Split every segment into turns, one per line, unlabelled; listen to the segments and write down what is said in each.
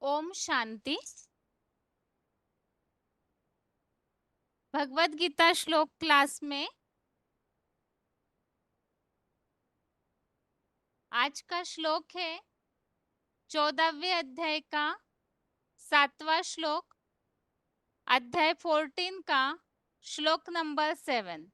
ओम शांति। भगवत गीता श्लोक क्लास में आज का श्लोक है 14वें अध्याय का 7वां श्लोक, अध्याय 14 का श्लोक नंबर 7।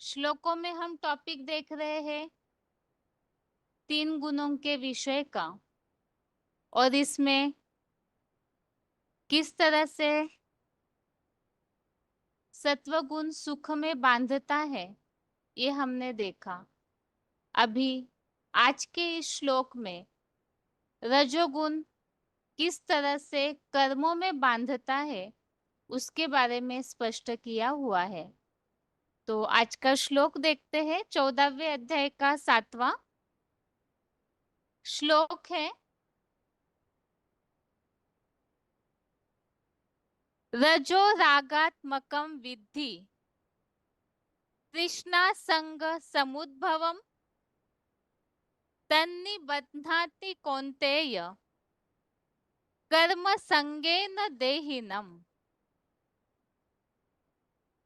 श्लोकों में हम टॉपिक देख रहे हैं 3 गुणों के विषय का, और इसमें किस तरह से सत्व गुण सुख में बांधता है ये हमने देखा। अभी आज के इस श्लोक में रजोगुण किस तरह से कर्मों में बांधता है उसके बारे में स्पष्ट किया हुआ है। तो आज का श्लोक देखते हैं। 14वें अध्याय का 7वां श्लोक है, रजो रागात्मकं विद्धि तृष्णा संग समुद्भवम तन्निबध्नाति कौन्तेय कर्म संगेन देहिनम।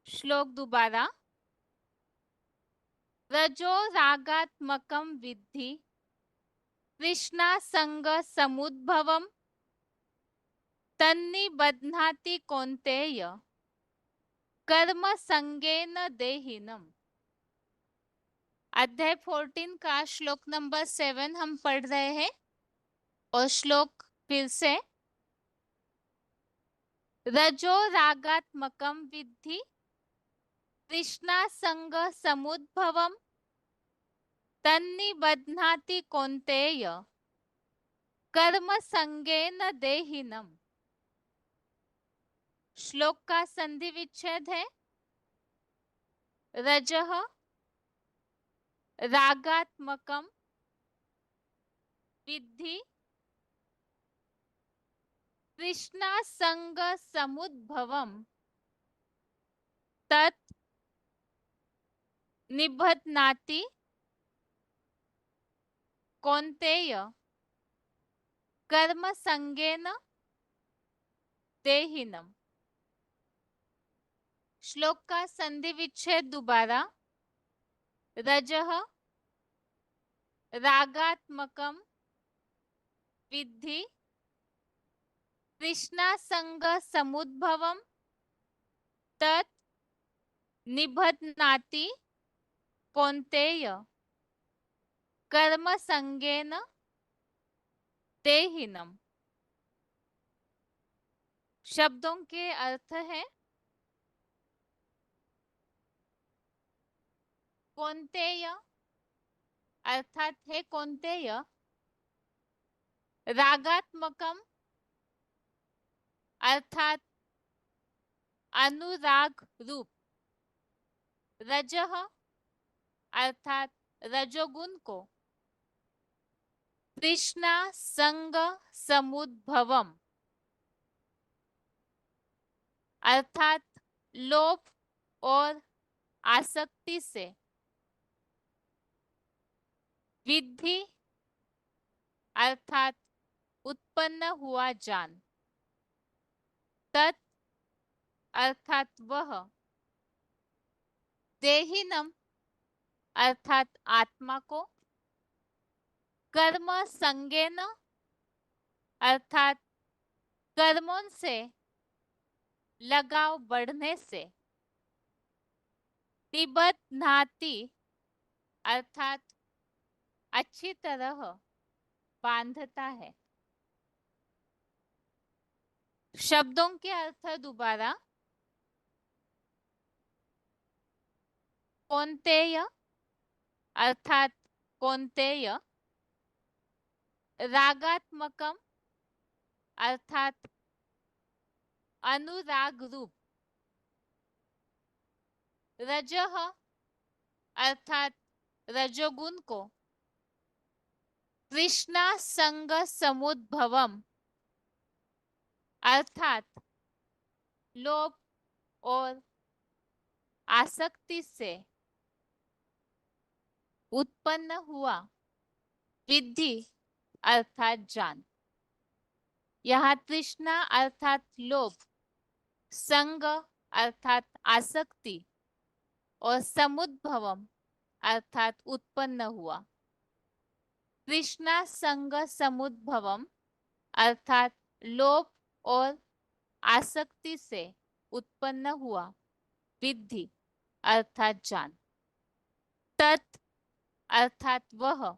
श्लोक दोबारा, रजो रागात्मकं विद्धि तृष्णा संग समुद्भवम तन्निबध्नाति कौन्तेय कर्म संगेन देहिनम। अध्याय 14 का श्लोक नंबर 7 हम पढ़ रहे हैं। और श्लोक फिर से, रजो रागात्मकं विद्धि तृष्णा संग समुद्भवम तन्निबध्नाति कौन्तेय कर्म संगेन देहिनम। श्लोक का संधि विच्छेद है, रजः रागात्मकं विद्धि तृष्णा संग समुद्भवम तत् निबध्नाति कौन्तेय कर्म संगेन देहिनम। श्लोक का संधि विच्छेद दोबारा, रजः रागात्मकं विद्धि तृष्णा संग समुद्भवम तत् निबध्नाति कौन्तेय कर्म संगेन देहिनम। शब्दों के अर्थ है, कौन्तेय अर्थात है कौन्तेय, रागात्मकम अर्थात अनुराग रूप, रजः अर्थात रजोगुण को, तृष्णा संग समुद्भवम अर्थात लोभ और आसक्ति से, विद्धि अर्थात उत्पन्न हुआ ज्ञान, तत् अर्थात वह, देहिनम अर्थात आत्मा को, कर्म संगेन अर्थात कर्मों से लगाव बढ़ने से, निबध्नाति अर्थात अच्छी तरह बांधता है। शब्दों के अर्थ दोबारा, कौन्तेय अर्थात कौन्तेय, रागात्मकम अर्थात अनुराग रूप, रजः अर्थात रजोगुण को, तृष्णा संग समुद्भवम अर्थात लोभ और आसक्ति से उत्पन्न हुआ विद्धि अर्थात जान। यहाँ तृष्णा अर्थात लोभ, संग अर्थात आसक्ति और समुद्भवम अर्थात उत्पन्न हुआ। तृष्णा संग समुद्भवम अर्थात लोभ और आसक्ति से उत्पन्न हुआ विद्धि अर्थात जान। तत् अर्थात वह,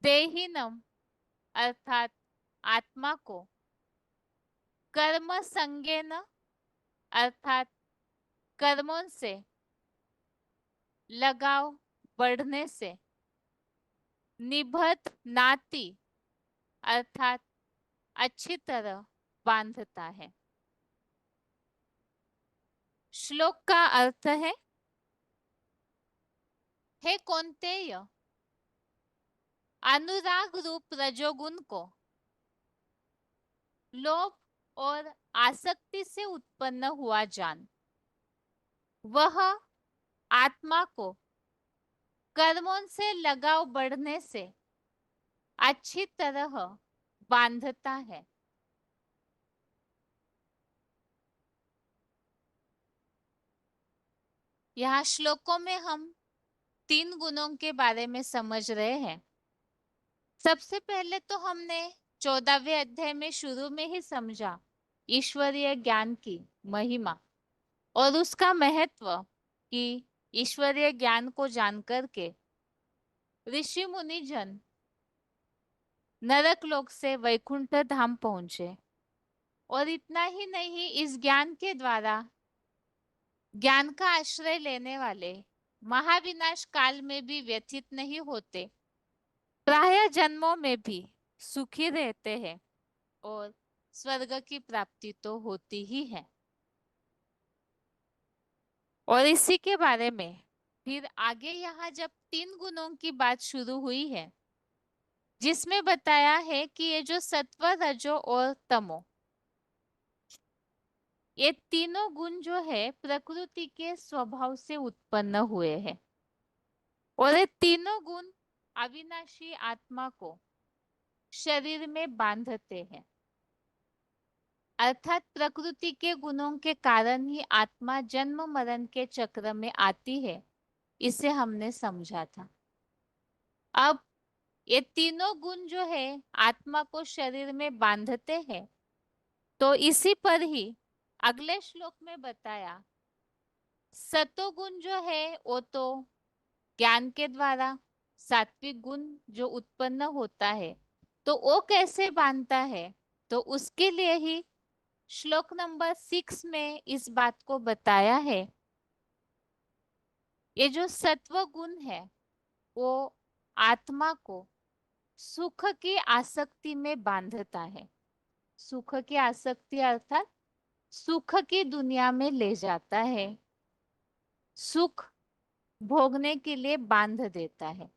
देहिनम अर्थात आत्मा को, कर्म संगेन अर्थात कर्मों से, लगाव बढ़ने से, निबद्ध नाती अर्थात अच्छी तरह बांधता है। श्लोक का अर्थ है, हे कौन्तेय, अनुराग रूप रजोगुण को लोभ और आसक्ति से उत्पन्न हुआ जान। वह आत्मा को कर्मों से लगाव बढ़ने से अच्छी तरह बांधता है। यहाँ श्लोकों में हम 3 गुणों के बारे में समझ रहे हैं। सबसे पहले तो हमने 14वें अध्याय में शुरू में ही समझा ईश्वरीय ज्ञान की महिमा और उसका महत्व कि ईश्वरीय ज्ञान को जानकर के ऋषि मुनि जन नरक लोक से वैकुंठ धाम पहुंचे। और इतना ही नहीं, इस ज्ञान के द्वारा ज्ञान का आश्रय लेने वाले महाविनाश काल में भी व्यथित नहीं होते, प्राय जन्मों में भी सुखी रहते हैं और स्वर्ग की प्राप्ति तो होती ही है। और इसी के बारे में फिर आगे यहाँ जब 3 गुणों की बात शुरू हुई है, जिसमें बताया है कि ये जो सत्व, रजो और तमो, ये तीनों गुण जो है प्रकृति के स्वभाव से उत्पन्न हुए हैं और ये तीनों गुण अविनाशी आत्मा को शरीर में बांधते हैं। अर्थात प्रकृति के गुणों के कारण ही आत्मा जन्म मरण के चक्र में आती है, इसे हमने समझा था। अब ये तीनों गुण जो है आत्मा को शरीर में बांधते हैं, तो इसी पर ही अगले श्लोक में बताया सतोगुण जो है वो तो ज्ञान के द्वारा, सात्विक गुण जो उत्पन्न होता है तो वो कैसे बांधता है, तो उसके लिए ही श्लोक नंबर 6 में इस बात को बताया है। ये जो सत्व गुण है वो आत्मा को सुख की आसक्ति में बांधता है। सुख की आसक्ति अर्थात सुख की दुनिया में ले जाता है, सुख भोगने के लिए बांध देता है।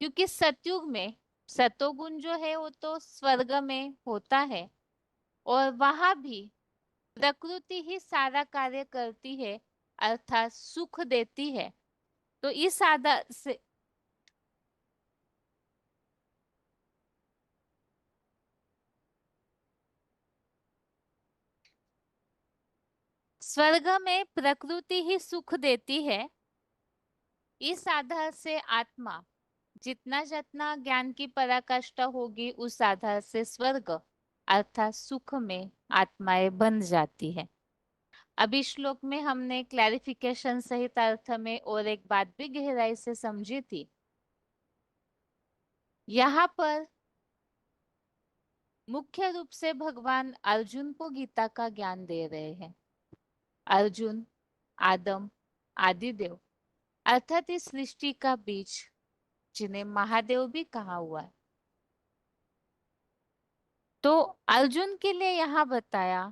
क्योंकि सतयुग में सतोगुण जो है वो तो स्वर्ग में होता है और वहां भी प्रकृति ही सारा कार्य करती है अर्थात सुख देती है। तो इस आधार से स्वर्ग में प्रकृति ही सुख देती है। इस आधार से आत्मा जितना जितना ज्ञान की पराकाष्ठा होगी उस आधार से स्वर्ग अर्थात सुख में आत्माएं बन जाती है। अभी श्लोक में हमने क्लैरिफिकेशन सहित अर्थ में और एक बात भी गहराई से समझी थी। यहाँ पर मुख्य रूप से भगवान अर्जुन को गीता का ज्ञान दे रहे हैं। अर्जुन, आदम, आदिदेव अर्थात इस सृष्टि का बीज, जिन्हें महादेव भी कहा हुआ है। तो अर्जुन के लिए यहाँ बताया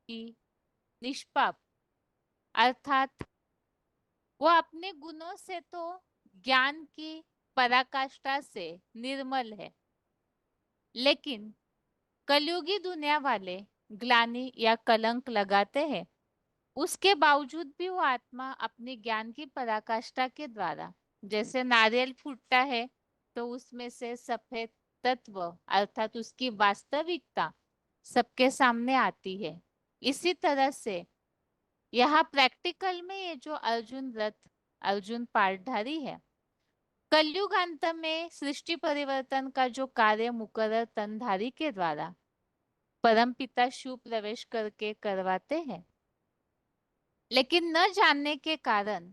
कि निष्पाप अर्थात वो अपने गुणों से तो ज्ञान की पराकाष्ठा से निर्मल है, लेकिन कलयुगी दुनिया वाले ग्लानि या कलंक लगाते हैं, उसके बावजूद भी वो आत्मा अपने ज्ञान की पराकाष्ठा के द्वारा, जैसे नारियल फूटता है तो उसमें से सफेद तत्व अर्थात उसकी वास्तविकता सबके सामने आती है। इसी तरह से यहाँ प्रैक्टिकल में ये जो अर्जुन रथ, अर्जुन पाठधारी है, कलयुग अंत में सृष्टि परिवर्तन का जो कार्य मुकर्रर तनधारी के द्वारा परम पिता शिव प्रवेश करके करवाते हैं, लेकिन न जानने के कारण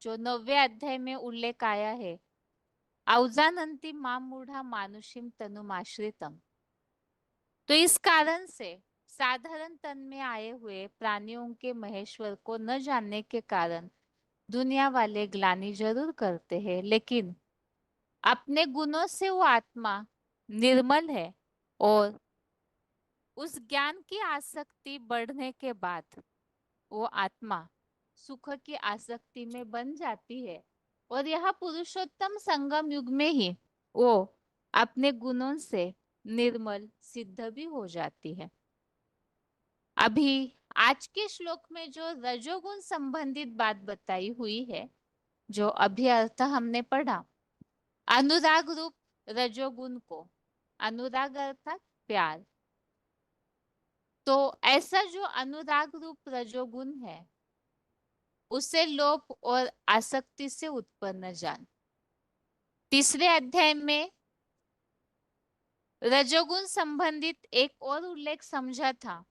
जो 9वें अध्याय में उल्लेख आया है, अवजानन्ति माम मूढ़ा मानुषिम तनुमाश्रितम, तो इस कारण से साधारण तन में आए हुए प्राणियों के महेश्वर को न जानने के कारण दुनिया वाले ग्लानि जरूर करते हैं, लेकिन अपने गुणों से वो आत्मा निर्मल है और उस ज्ञान की आसक्ति बढ़ने के बाद वो आत्मा सुख की आसक्ति में बन जाती है और यह पुरुषोत्तम संगम युग में ही वो अपने गुणों से निर्मल सिद्ध भी हो जाती है। अभी आज के श्लोक में जो रजोगुण संबंधित बात बताई हुई है, जो अभी अर्थ हमने पढ़ा, अनुराग रूप रजोगुण को, अनुराग अर्थात प्यार, तो ऐसा जो अनुराग रूप रजोगुण है उसे लोभ और आसक्ति से उत्पन्न जान। तीसरे अध्याय में रजोगुण संबंधित एक और उल्लेख समझा था,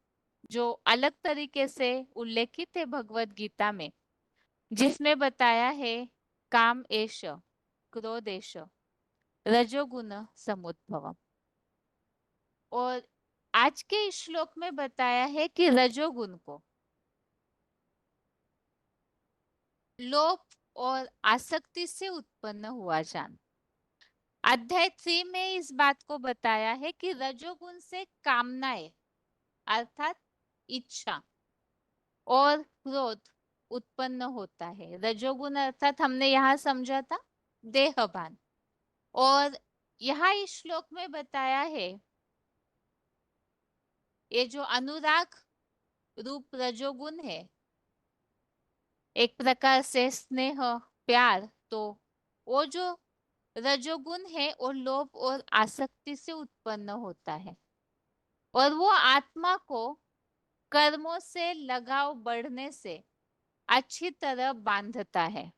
जो अलग तरीके से उल्लेखित है भगवत गीता में, जिसमें बताया है काम एष, क्रोध एष, रजोगुण समुद्भवम। और आज के इस श्लोक में बताया है कि रजोगुण को लोभ और आसक्ति से उत्पन्न हुआ जान। अध्याय 3 में इस बात को बताया है कि रजोगुण से कामनाएं अर्थात इच्छा और क्रोध उत्पन्न होता है। रजोगुण अर्थात हमने यहाँ समझा था देहभान, और यहाँ इस श्लोक में बताया है ये जो अनुराग रूप रजोगुण है, एक प्रकार से स्नेह प्यार, तो वो जो रजोगुण है वो लोभ और आसक्ति से उत्पन्न होता है और वो आत्मा को कर्मों से लगाव बढ़ने से अच्छी तरह बांधता है।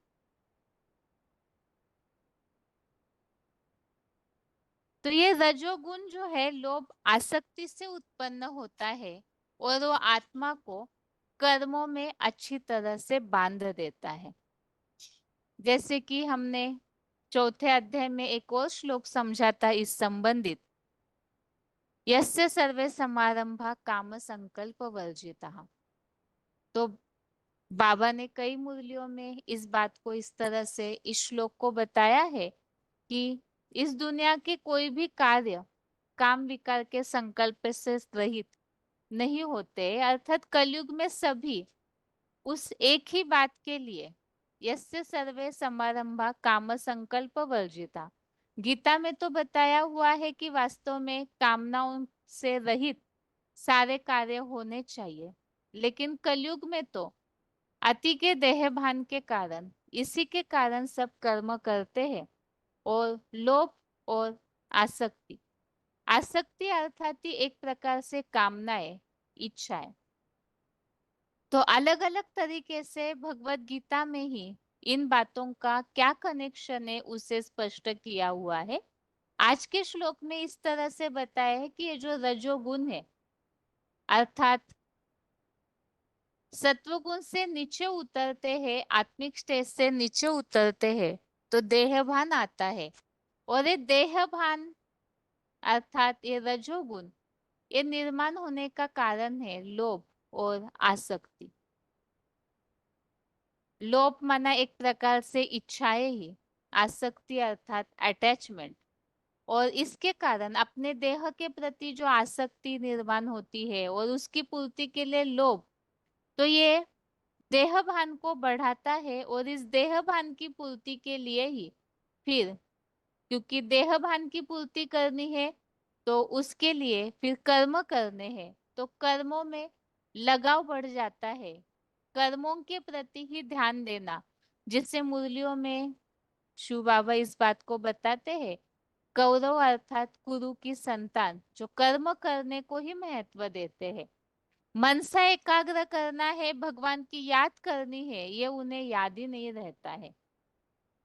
तो ये रजोगुण जो है लोभ आसक्ति से उत्पन्न होता है और वो आत्मा को कर्मों में अच्छी तरह से बांध देता है। जैसे कि हमने चौथे अध्याय में एक और श्लोक समझा था इस संबंधित, यस्य सर्वे समारंभा काम संकल्प वर्जिता। तो बाबा ने कई मुरलियों में इस बात को इस तरह से इस श्लोक को बताया है कि इस दुनिया के कोई भी कार्य काम विकार के संकल्प से रहित नहीं होते, अर्थात कलयुग में सभी उस एक ही बात के लिए, यस्य सर्वे समारंभा काम संकल्प वर्जिता। गीता में तो बताया हुआ है कि वास्तव में कामनाओं से रहित सारे कार्य होने चाहिए, लेकिन कलयुग में तो अति के देह भान के कारण, इसी के कारण सब कर्म करते हैं और लोभ और आसक्ति, आसक्ति अर्थात ही एक प्रकार से कामनाएं, इच्छाएं, तो अलग अलग तरीके से भगवत गीता में ही इन बातों का क्या कनेक्शन है उसे स्पष्ट किया हुआ है। आज के श्लोक में इस तरह से बताया है कि ये जो रजोगुण है अर्थात सत्वगुण से नीचे उतरते हैं, आत्मिक स्टेज से नीचे उतरते हैं तो देहभान आता है, और ये देहभान अर्थात ये रजोगुण ये निर्माण होने का कारण है लोभ और आसक्ति। लोभ माना एक प्रकार से इच्छाएं ही, आसक्ति अर्थात अटैचमेंट, और इसके कारण अपने देह के प्रति जो आसक्ति निर्माण होती है और उसकी पूर्ति के लिए लोभ, तो ये देह भान को बढ़ाता है और इस देह भान की पूर्ति के लिए ही फिर, क्योंकि देह भान की पूर्ति करनी है तो उसके लिए फिर कर्म करने हैं, तो कर्मों में लगाव बढ़ जाता है, कर्मों के प्रति ही ध्यान देना, जिससे मुरलियों में शिव बाबा इस बात को बताते हैं, कौरव अर्थात कुरु की संतान जो कर्म करने को ही महत्व देते हैं, मनसा एकाग्र करना है, भगवान की याद करनी है, ये उन्हें याद ही नहीं रहता है।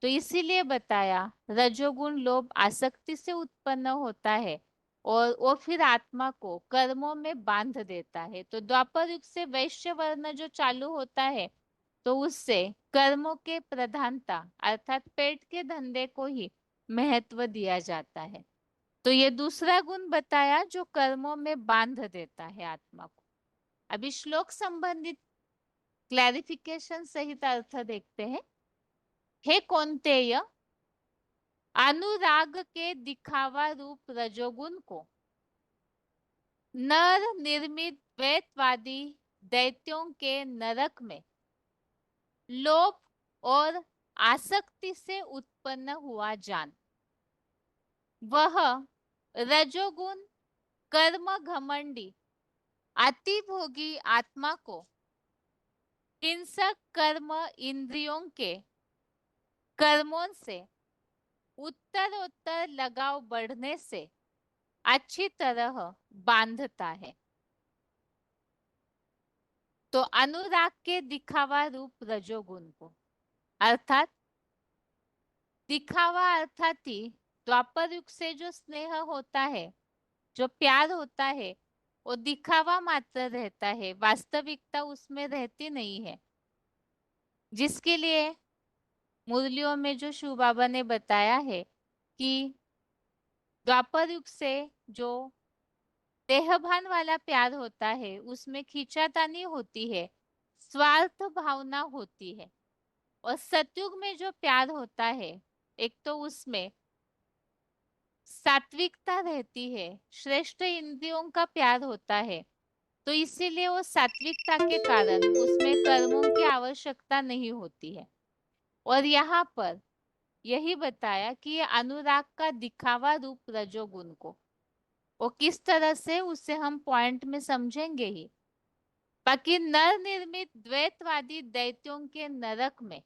तो इसीलिए बताया रजोगुण लोभ आसक्ति से उत्पन्न होता है और वो फिर आत्मा को कर्मों में बांध देता है। तो द्वापर युग से वैश्य वर्ण जो चालू होता है तो उससे कर्मों के प्रधानता अर्थात पेट के धंधे को ही महत्व दिया जाता है। तो ये दूसरा गुण बताया जो कर्मों में बांध देता है आत्मा को। अभी श्लोक संबंधित क्लैरिफिकेशन सहित अर्थ देखते हैं। हे कौन्तेय, अनुराग के दिखावा रूप रजोगुण को नर निर्मित द्वैतवादी दैत्यों के नरक में लोभ और आसक्ति से उत्पन्न हुआ जान। वह रजोगुण कर्म घमंडी अतिभोगी आत्मा को हिंसक कर्म इंद्रियों के कर्मों से उत्तरोत्तर लगाव बढ़ने से अच्छी तरह बांधता है। तो अनुराग के दिखावा रूप रजोगुण को अर्थात दिखावा अर्थात ही द्वापर युग से जो स्नेह होता है, जो प्यार होता है, वो दिखावा मात्र रहता है, वास्तविकता उसमें रहती नहीं है। जिसके लिए मुरलियों में जो शिव बाबा ने बताया है कि द्वापर युग से जो देहभान वाला प्यार होता है उसमें खींचातानी होती है, स्वार्थ भावना होती है। और सतयुग में जो प्यार होता है एक तो उसमें सात्विकता रहती है, श्रेष्ठ इंद्रियों का प्यार होता है, तो इसीलिए वो सात्विकता के कारण उसमें कर्मों की आवश्यकता नहीं होती है। और यहाँ पर यही बताया कि ये अनुराग का दिखावा रूप रजोगुण को वो किस तरह से उसे हम पॉइंट में समझेंगे ही। बाकी नर निर्मित द्वैतवादी दैत्यों के नरक में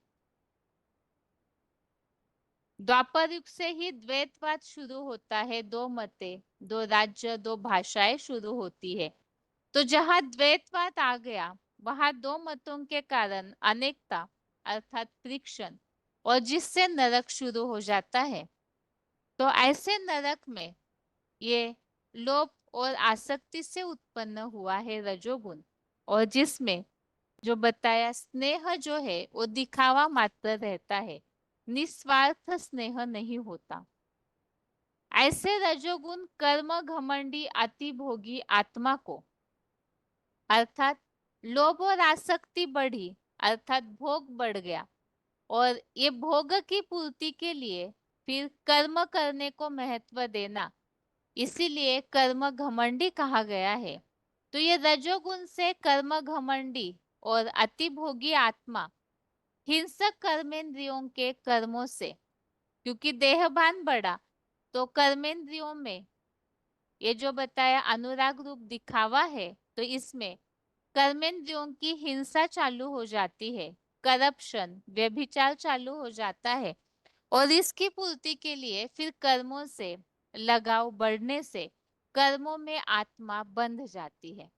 द्वापर युग से ही द्वैतवाद शुरू होता है, दो मतें, दो राज्य, दो भाषाएं शुरू होती है। तो जहां द्वैतवाद आ गया वहां दो मतों के कारण अनेकता अर्थात फ्रिक्शन और जिससे नरक शुरू हो जाता है। तो ऐसे नरक में ये लोभ और आसक्ति से उत्पन्न हुआ है रजोगुण, और जिसमें जो बताया स्नेह जो है वो दिखावा मात्र रहता है, निस्वार्थ स्नेह नहीं होता। ऐसे रजोगुण कर्म घमंडी अतिभोगी आत्मा को अर्थात लोभ और आसक्ति बढ़ी अर्थात भोग बढ़ गया, और ये भोग की पूर्ति के लिए फिर कर्म करने को महत्व देना, इसीलिए कर्म घमंडी कहा गया है। तो ये रजोगुण से कर्म घमंडी और अतिभोगी आत्मा हिंसक कर्मेंद्रियों के कर्मों से, क्योंकि देहभान बढ़ा तो कर्मेंद्रियों में ये जो बताया अनुराग रूप दिखावा है, तो इसमें कर्मेंद्रियों की हिंसा चालू हो जाती है, करप्शन व्यभिचार चालू हो जाता है, और इसकी पूर्ति के लिए फिर कर्मों से लगाव बढ़ने से कर्मों में आत्मा बंध जाती है।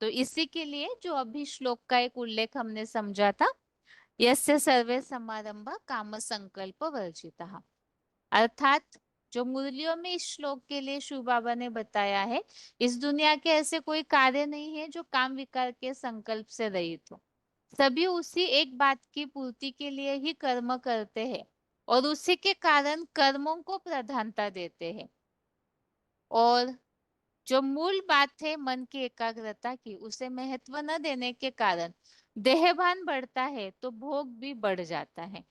तो इसी के लिए जो अभी श्लोक का एक उल्लेख हमने समझा था, यस्य सर्वे समारंभ काम संकल्प वर्जितः, अर्थात जो मुरलियों में इस श्लोक के लिए शिव बाबा ने बताया है, इस दुनिया के ऐसे कोई कार्य नहीं है जो काम विकार के संकल्प से रहित हो। सभी उसी एक बात की पूर्ति के लिए ही कर्म करते हैं और उसी के कारण कर्मों को प्रधानता देते हैं। और जो मूल बात है मन की एकाग्रता की, उसे महत्व न देने के कारण देहभान बढ़ता है तो भोग भी बढ़ जाता है।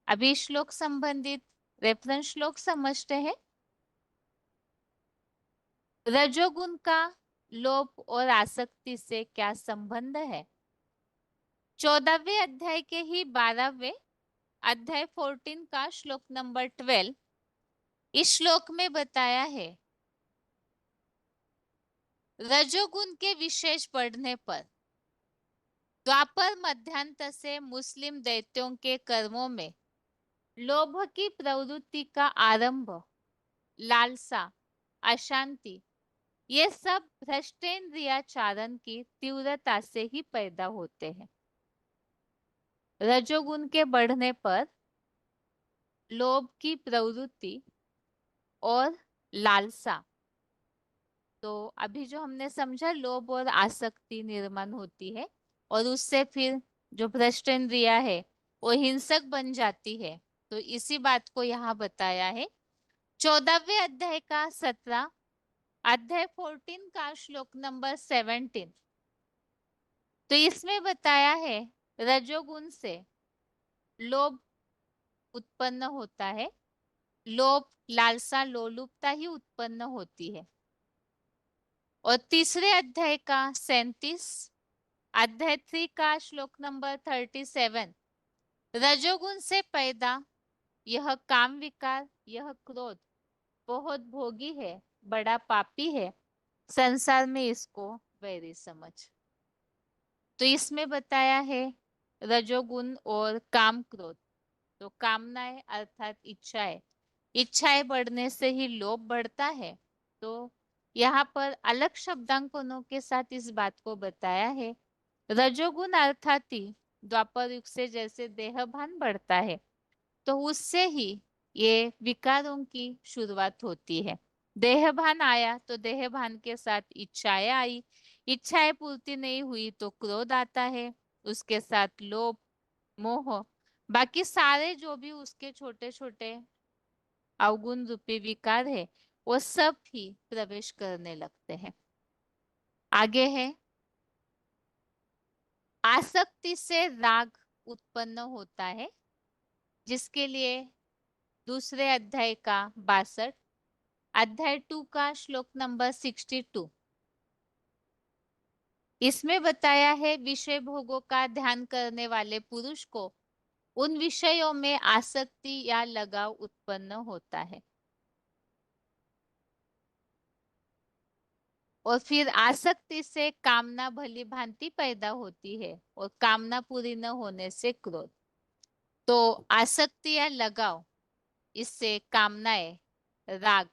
अभी श्लोक संबंधित रेफरेंस श्लोक समझते हैं। रजोगुण का लोभ और आसक्ति से क्या संबंध है? 14वें अध्याय के ही 12वें अध्याय 14 का श्लोक नंबर 12 इस श्लोक में बताया है रजोगुण के विशेष बढ़ने पर द्वापर मध्यांतर से मुस्लिम दैत्यों के कर्मों में लोभ की प्रवृत्ति का आरंभ, लालसा, अशांति, ये सब भ्रष्टेंद्रियाचारण की तीव्रता से ही पैदा होते हैं। रजोगुण के बढ़ने पर लोभ की प्रवृत्ति और लालसा, तो अभी जो हमने समझा लोभ और आसक्ति निर्माण होती है और उससे फिर जो भ्रष्ट इंद्रिया है वो हिंसक बन जाती है। तो इसी बात को यहाँ बताया है 14वें अध्याय का 17, अध्याय 14 का श्लोक नंबर 17। तो इसमें बताया है रजोगुण से लोभ उत्पन्न होता है, लोभ, लालसा, लोलुपता ही उत्पन्न होती है। और तीसरे अध्याय का 37, अध्याय 3 का श्लोक नंबर 37, रजोगुण से पैदा यह काम विकार, यह क्रोध बहुत भोगी है, बड़ा पापी है, संसार में इसको वैरी समझ। तो इसमें बताया है रजोगुण और काम क्रोध, तो कामनाएं अर्थात इच्छाएं, इच्छाएं बढ़ने से ही लोभ बढ़ता है। तो यहाँ पर अलग शब्दांकनों के साथ इस बात को बताया है। रजोगुण अर्थात ही द्वापर युग से जैसे देहभान बढ़ता है तो उससे ही ये विकारों की शुरुआत होती है। देहभान आया तो देहभान के साथ इच्छाएं आई, इच्छाएं पूर्ति नहीं हुई तो क्रोध आता है, उसके साथ लोभ, मोह, बाकी सारे जो भी उसके छोटे छोटे अवगुण रूपी विकार है वो सब ही प्रवेश करने लगते हैं। आगे है आसक्ति से राग उत्पन्न होता है, जिसके लिए दूसरे अध्याय का 62, अध्याय 2 का श्लोक नंबर 62, इसमें बताया है विषय भोगों का ध्यान करने वाले पुरुष को उन विषयों में आसक्ति या लगाव उत्पन्न होता है। और फिर आसक्ति से कामना भली भांति पैदा होती है और कामना पूरी न होने से क्रोध। तो आसक्ति या लगाव, इससे कामनाएं, राग,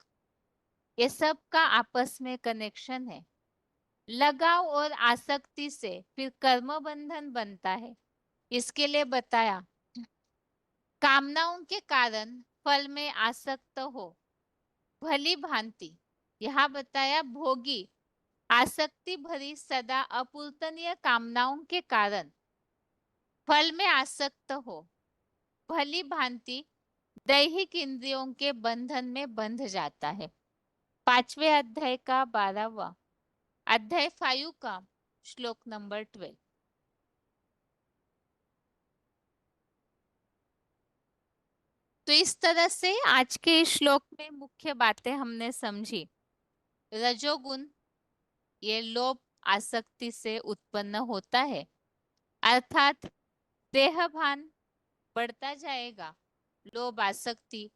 ये सब का आपस में कनेक्शन है। लगाव और आसक्ति से फिर कर्म बंधन बनता है। इसके लिए बताया कामनाओं के कारण फल में आसक्त हो भली भांति, यहाँ बताया भोगी आसक्ति भरी सदा अपूर्तनीय कामनाओं के कारण फल में आसक्त हो भली भांति दैहिक इंद्रियों के बंधन में बंध जाता है। 5वें अध्याय का 12वां, अध्याय 5 का श्लोक नंबर 12। तो इस तरह से आज के इस श्लोक में मुख्य बातें हमने समझी। रजोगुण ये लोभ आसक्ति से उत्पन्न होता है, अर्थात देहभान बढ़ता जाएगा, लोभ आसक्ति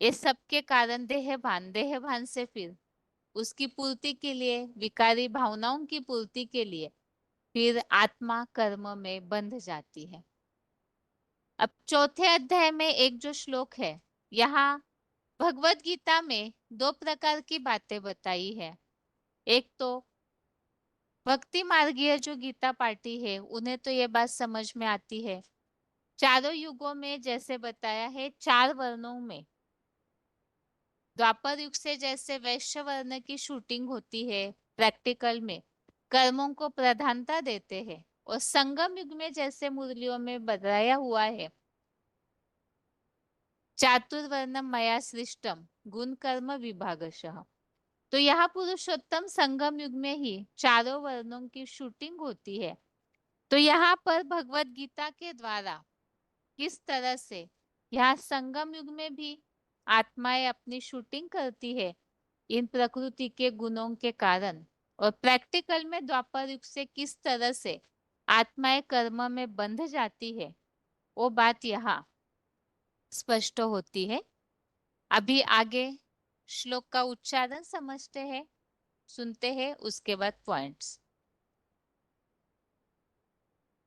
ये सब के कारण देहभान, देहभान से फिर उसकी पूर्ति के लिए, विकारी भावनाओं की पूर्ति के लिए फिर आत्मा कर्म में बंध जाती है। अब चौथे अध्याय में एक जो श्लोक है, यहाँ भगवत गीता में दो प्रकार की बातें बताई है। एक तो भक्ति मार्गीय जो गीता पाठी है उन्हें तो ये बात समझ में आती है, चारों युगों में जैसे बताया है, चार वर्णों में द्वापर युग से जैसे वैश्य वर्ण की शूटिंग होती है प्रैक्टिकल में, कर्मों को प्रधानता देते हैं, और संगम युग में जैसे मुरलियों में बताया हुआ है चातुर्वर्णम मया सृष्टम गुण कर्म विभागशः। तो यहाँ पुरुषोत्तम संगम युग में ही चारों वर्णों की शूटिंग होती है। तो यहाँ पर भगवत गीता के द्वारा किस तरह से यहाँ संगम युग में भी आत्माएं अपनी शूटिंग करती है इन प्रकृति के गुणों के कारण, और प्रैक्टिकल में द्वापर युग से किस तरह से आत्माएं कर्म में बंध जाती है, वो बात यहाँ स्पष्ट होती है। अभी आगे श्लोक का उच्चारण समझते हैं। सुनते हैं, उसके बाद पॉइंट्स।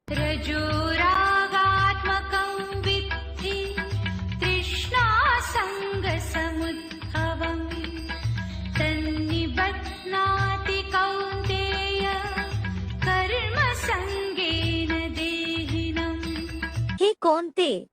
रजोरागात्मकं विद्धि तृष्णासङ्गसमुद्भवम् तन्निबध्नाति कौन्तेय कर्मसङ्गेन देहिनम्।
हे कौन्तेय,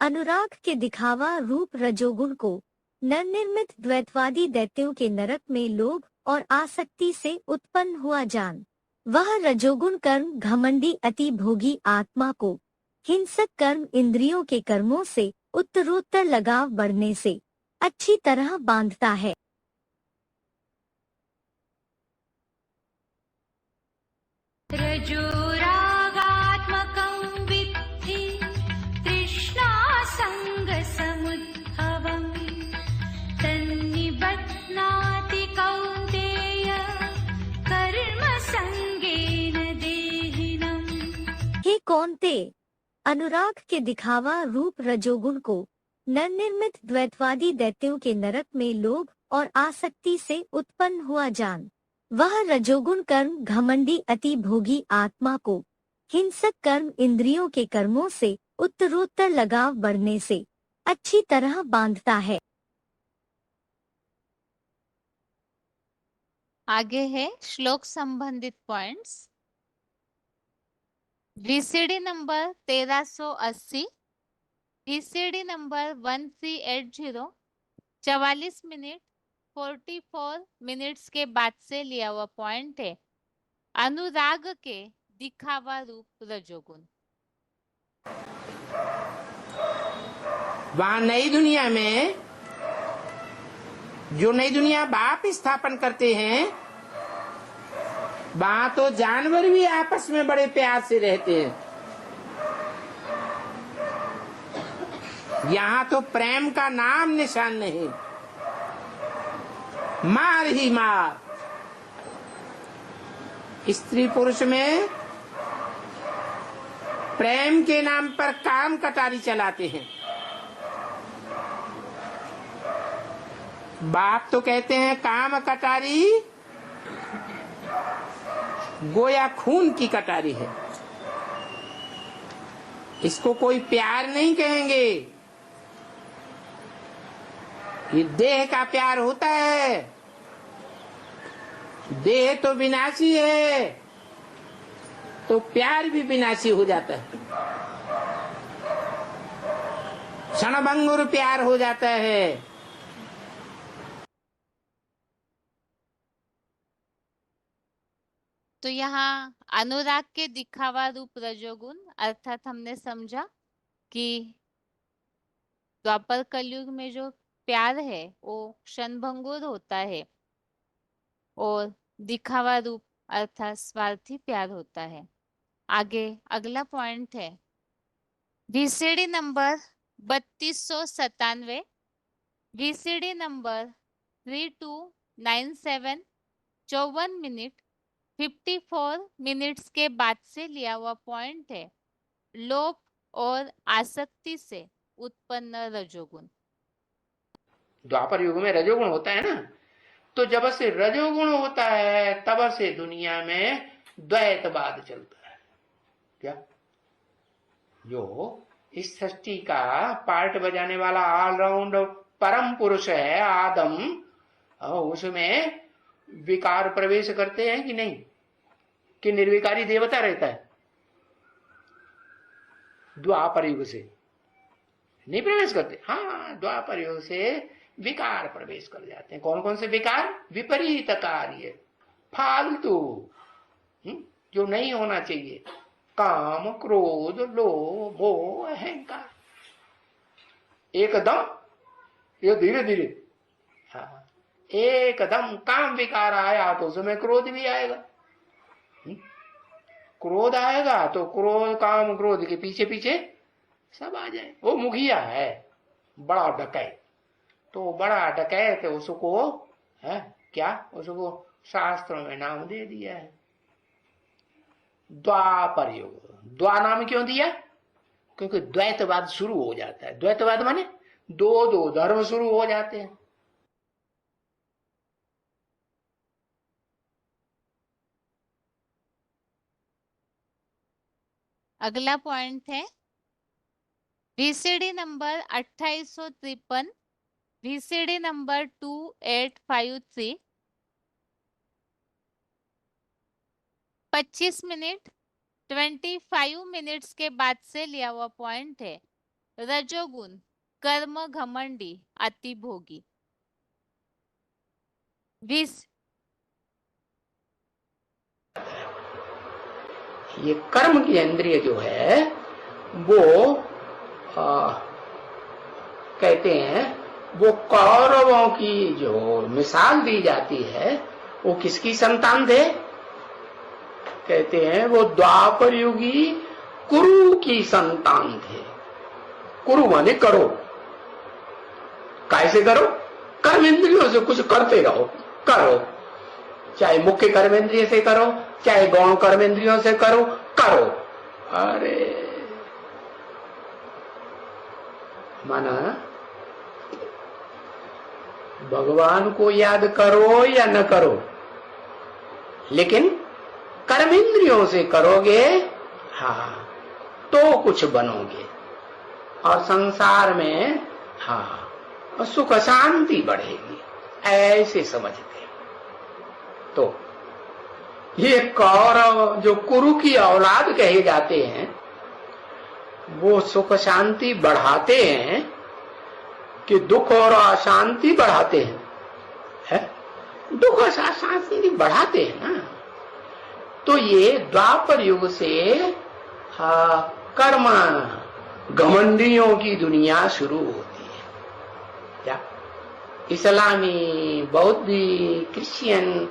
अनुराग के दिखावा रूप रजोगुण को नवनिर्मित द्वैतवादी दैत्यों के नरक में लोभ और आसक्ति से उत्पन्न हुआ जान। वह रजोगुण कर्म घमंडी अति भोगी आत्मा को हिंसक कर्म इंद्रियों के कर्मों से उत्तरोत्तर लगाव बढ़ने से अच्छी तरह बांधता है।
रजोरागात्मकं विद्धि तृष्णासङ्गसमुद्भवम् तन्निबध्नाति कौन्तेय कर्मसङ्गेन देहिनम्।
हे कौन्तेय, अनुराग के दिखावा रूप रजोगुण को नवनिर्मित द्वैतवादी दैत्यों के नरक में लोभ और आसक्ति से उत्पन्न हुआ जान। वह रजोगुण कर्म घमंडी अति भोगी आत्मा को हिंसक कर्म इंद्रियों के कर्मों से उत्तरोत्तर लगाव बढ़ने से अच्छी तरह बांधता है।
आगे है श्लोक संबंधित points. VCD number 1380, VCD number 1380 44 minute 44 minutes के बाद से लिया हुआ पॉइंट है। अनुराग के दिखावा रूप रजोगुण।
वहां नई दुनिया में जो नई दुनिया बाप स्थापन करते हैं, वहां तो जानवर भी आपस में बड़े प्यार से रहते हैं। यहाँ तो प्रेम का नाम निशान नहीं, मार ही मार। स्त्री पुरुष में प्रेम के नाम पर काम कटारी चलाते हैं। बाप तो कहते हैं काम कटारी गोया खून की कटारी है, इसको कोई प्यार नहीं कहेंगे। ये देह का प्यार होता है, देह तो विनाशी है, तो प्यार भी विनाशी हो जाता है, क्षणभंगुर प्यार हो जाता है।
तो यहाँ अनुराग के दिखावा रूप रजोगुण अर्थात हमने समझा कि द्वापर कलयुग में जो प्यार है वो क्षणभंगुर होता है और दिखावा रूप अर्थात स्वार्थी प्यार होता है। आगे अगला पॉइंट है VCD number 3297, VCD number 3297 54 minute 54 minutes के बाद से लिया हुआ पॉइंट है। लोभ और आसक्ति से उत्पन्न रजोगुण।
द्वापर युग में रजोगुण होता है ना, तो जब से रजोगुण होता है तब से दुनिया में द्वैतवाद चलता है। क्या जो इस सृष्टि का पार्ट बजाने वाला ऑलराउंड परम पुरुष है आदम, उसमें विकार प्रवेश करते हैं कि नहीं, कि निर्विकारी देवता रहता है? द्वापर युग से नहीं प्रवेश करते। हाँ, द्वापर युग से विकार प्रवेश कर जाते हैं। कौन कौन से विकार? विपरीत कार्य, फालतू, जो नहीं होना चाहिए, काम, क्रोध, लोभ, मोह, अहंकार, एकदम ये धीरे धीरे। हाँ, एकदम काम विकार आया तो उसमें क्रोध भी आएगा। क्रोध आएगा तो क्रोध, काम, क्रोध के पीछे पीछे सब आ जाए। वो मुखिया है, बड़ा डकैत, तो बड़ा डकैत उसको है क्या, उसको शास्त्रों में नाम दे दिया है द्वापर युग। द्वा नाम क्यों दिया? क्योंकि द्वैतवाद शुरू हो जाता है। द्वैतवाद माने दो दो धर्म शुरू हो जाते हैं।
अगला पॉइंट है VCD number 2853, VCD number 2853, 25 minute 25 minutes के बाद से लिया हुआ पॉइंट है। रजोगुण कर्म घमंडी अति भोगी।
ये कर्म की इंद्रिय जो है वो कहते हैं, वो कौरवों की जो मिसाल दी जाती है वो किसकी संतान थे? कहते हैं वो द्वापर युगी कुरु की संतान थे। कुरु माने करो, कैसे करो? कर्म इंद्रियों से कुछ करते रहो, करो, चाहे मुख्य कर्मेंद्रिय से करो, चाहे गौण कर्मेंद्रियों से करो, करो। अरे माना भगवान को याद करो या न करो, लेकिन कर्मेंद्रियों से करोगे, हाँ, तो कुछ बनोगे और संसार में हाँ सुख शांति बढ़ेगी, ऐसे समझते। तो ये कौरव जो कुरु की औलाद कहे जाते हैं वो सुख शांति बढ़ाते हैं कि दुख और अशांति बढ़ाते हैं? है? दुख और अशांति बढ़ाते हैं ना। तो ये द्वापर युग से कर्म घमंडियों की दुनिया शुरू होती है। क्या इस्लामी, बौद्धी, क्रिश्चियन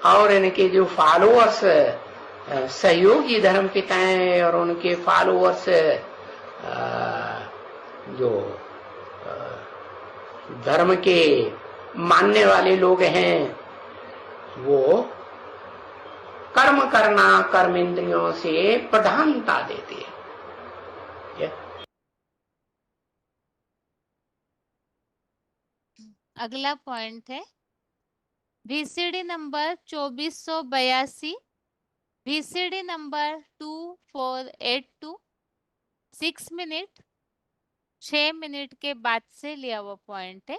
और इनके जो फॉलोअर्स, सहयोगी धर्म पिताएं और उनके फॉलोअर्स जो धर्म के मानने वाले लोग हैं, वो कर्म करना कर्मेंद्रियों से प्रधानता देते हैं।
अगला पॉइंट है VCD number 2482, VCD number 2482, 6 minute 6 minute के बाद से लिया हुआ पॉइंट है।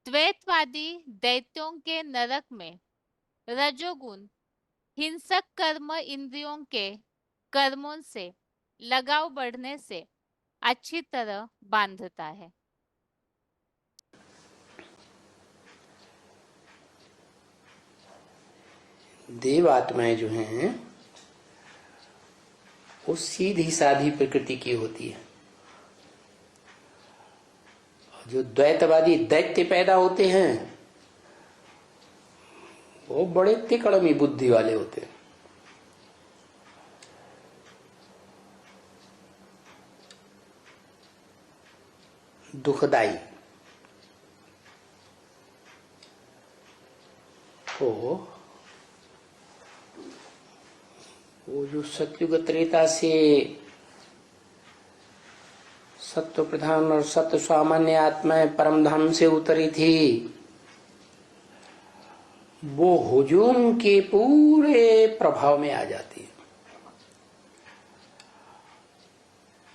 द्वैतवादी दैत्यों के नरक में रजोगुण हिंसक कर्म इंद्रियों के कर्मों से लगाव बढ़ने से अच्छी तरह बांधता है।
देव आत्माएं जो हैं वो सीधी साधी प्रकृति की होती है। जो द्वैतवादी दैत्य पैदा होते हैं वो बड़े तिकड़मी बुद्धि वाले होते हैं। दुखदाई। तो वो जो सतयुग त्रेता से सत्व प्रधान और सत्व सामान्य आत्माएं परम धाम से उतरी थी, वो हुजूम के पूरे प्रभाव में आ जाती है।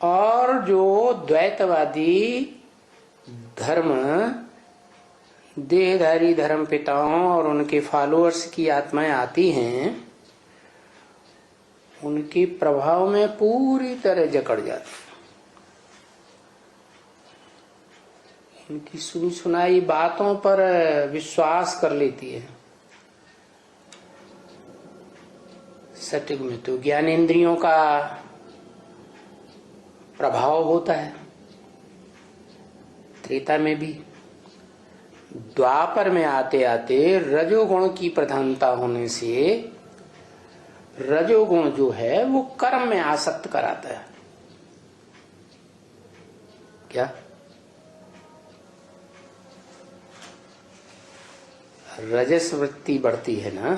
और जो द्वैतवादी धर्म देहधारी धर्म पिताओं और उनके फॉलोअर्स की आत्माएं आती हैं, उनके प्रभाव में पूरी तरह जकड़ जाती। उनकी सुनी सुनाई बातों पर विश्वास कर लेती है। सतयुग में तो ज्ञानेंद्रियों का प्रभाव होता है, त्रेता में भी। द्वापर में आते आते रजोगुण की प्रधानता होने से रजोगुण जो है वो कर्म में आसक्त कराता है। क्या रजस वृत्ति बढ़ती है ना,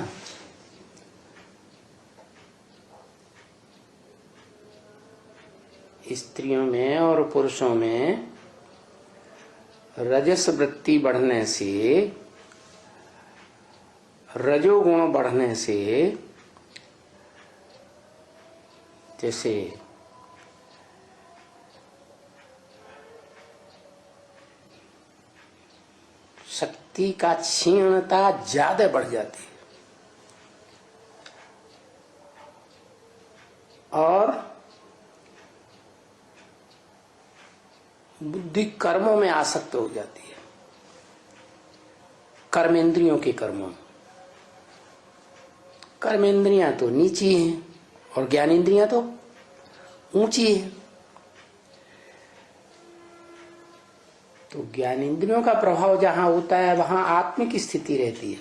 स्त्रियों में और पुरुषों में रजस वृत्ति बढ़ने से, रजोगुण बढ़ने से, जैसे शक्ति का क्षीणता ज्यादा बढ़ जाती है और बुद्धि कर्मों में आसक्त हो जाती है, कर्मेंद्रियों के कर्मों में। कर्मेंद्रियां तो नीची हैं और ज्ञानेंद्रियां तो ऊंची हैं। तो ज्ञानेंद्रियों का प्रभाव जहां होता है वहां आत्मिक स्थिति रहती है।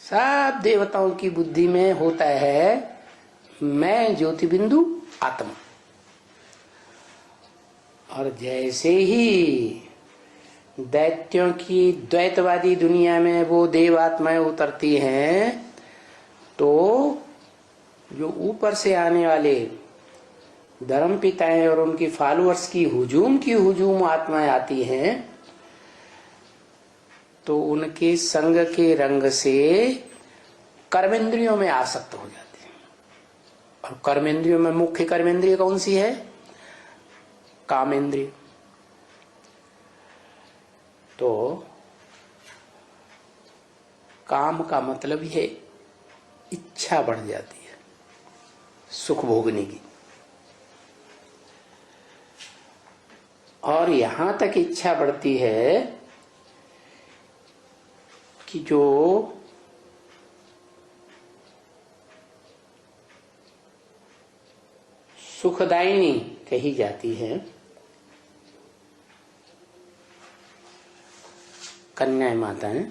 सब देवताओं की बुद्धि में होता है मैं ज्योति बिंदु आत्मा। और जैसे ही दैत्यों की द्वैतवादी दुनिया में वो देव आत्माएं उतरती हैं तो जो ऊपर से आने वाले धर्म पिताएं और उनकी फॉलोअर्स की हुजूम आत्माएं आती हैं तो उनके संग के रंग से कर्मेंद्रियों में आसक्त हो जाते हैं। और कर्मेंद्रियों में मुख्य कर्मेंद्रिय कौन सी है? कामेंद्रिय। तो काम का मतलब है इच्छा बढ़ जाती है सुख भोगने की। और यहां तक इच्छा बढ़ती है कि जो सुखदायिनी कही जाती है कन्याएं माताएं,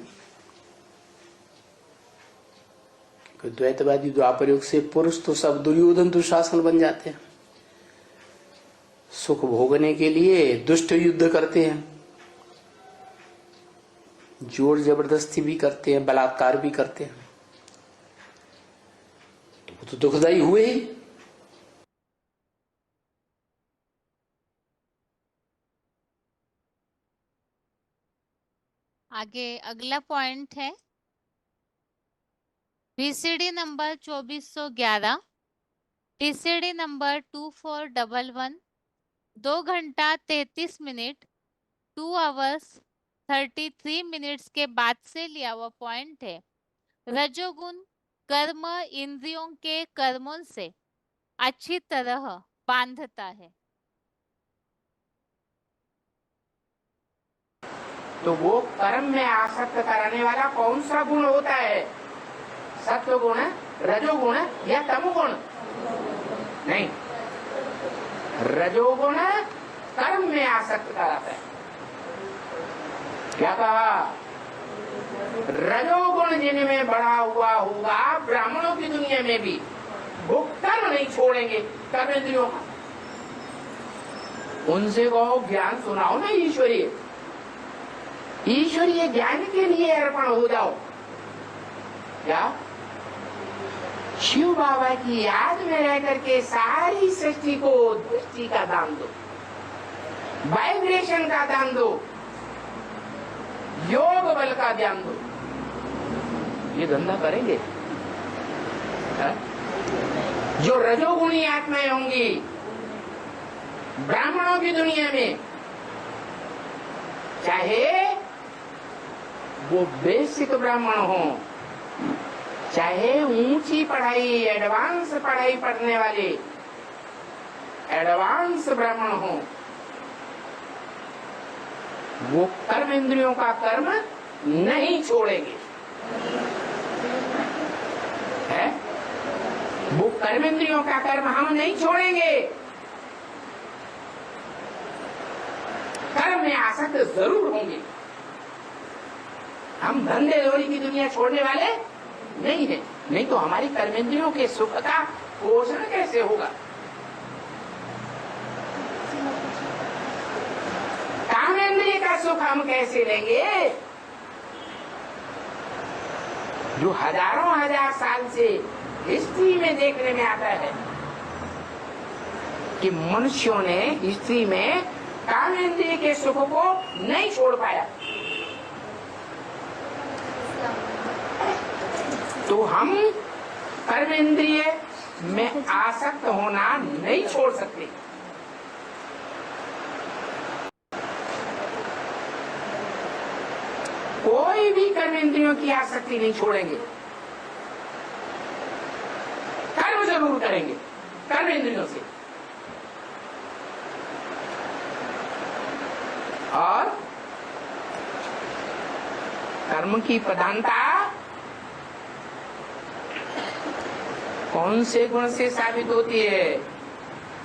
द्वैतवादी द्वापर युग से पुरुष तो सब दुर्योधन दुशासन बन जाते हैं। सुख भोगने के लिए दुष्ट युद्ध करते हैं, जोर जबरदस्ती भी करते हैं, बलात्कार भी करते हैं। तो दुखदायी हुए ही।
आगे अगला पॉइंट है VCD नंबर 2411, TCD नंबर 2411, 2 घंटा 33 मिनट 2 hours 33 मिनट्स के बाद से लिया हुआ पॉइंट है। रजोगुण कर्म इंद्रियों के कर्मों से अच्छी तरह बांधता है।
तो वो कर्म में आसक्त कराने वाला कौन सा गुण होता है? सत्व गुण, रजोगुण या तमोगुण? नहीं, रजोगुण कर्म में आसक्त कराता है। क्या कहा? रजोगुण जिनमें बढ़ा हुआ होगा ब्राह्मणों की दुनिया में भी वो कर्म नहीं छोड़ेंगे, कर्मेंद्रियों का। उनसे कहो ज्ञान सुनाओ ना ईश्वरीय ज्ञान के लिए अर्पण हो जाओ। क्या शिव बाबा की याद में रह करके सारी सृष्टि को दृष्टि का दान दो, वाइब्रेशन का दान दो, योग बल का ध्यान दो। ये धंधा करेंगे? जो रजोगुणी आत्माएं होंगी ब्राह्मणों की दुनिया में, चाहे वो बेसिक ब्राह्मण हो, चाहे ऊंची पढ़ाई एडवांस पढ़ाई पढ़ने वाले एडवांस ब्राह्मण हो, वो कर्म इंद्रियों का कर्म नहीं छोड़ेंगे। है? वो कर्म इंद्रियों का कर्म हम नहीं छोड़ेंगे। कर्म में आसक्त जरूर होंगे। हम धंधे दौड़ी की दुनिया छोड़ने वाले नहीं है, नहीं तो हमारी कर्मेंद्रियों के सुख का पोषण कैसे होगा? कामेंद्रिय का सुख हम कैसे लेंगे? जो हजारों हजार साल से हिस्ट्री में देखने में आता है कि मनुष्यों ने हिस्ट्री में कामेंद्रिय के सुख को नहीं छोड़ पाया। तो हम कर्मेंद्रिय में आसक्त होना नहीं छोड़ सकते। कोई भी कर्म इंद्रियों की आसक्ति नहीं छोड़ेंगे, कर्म जरूर करेंगे कर्म इंद्रियों से। और कर्म की प्रधानता कौन से गुण से साबित होती है?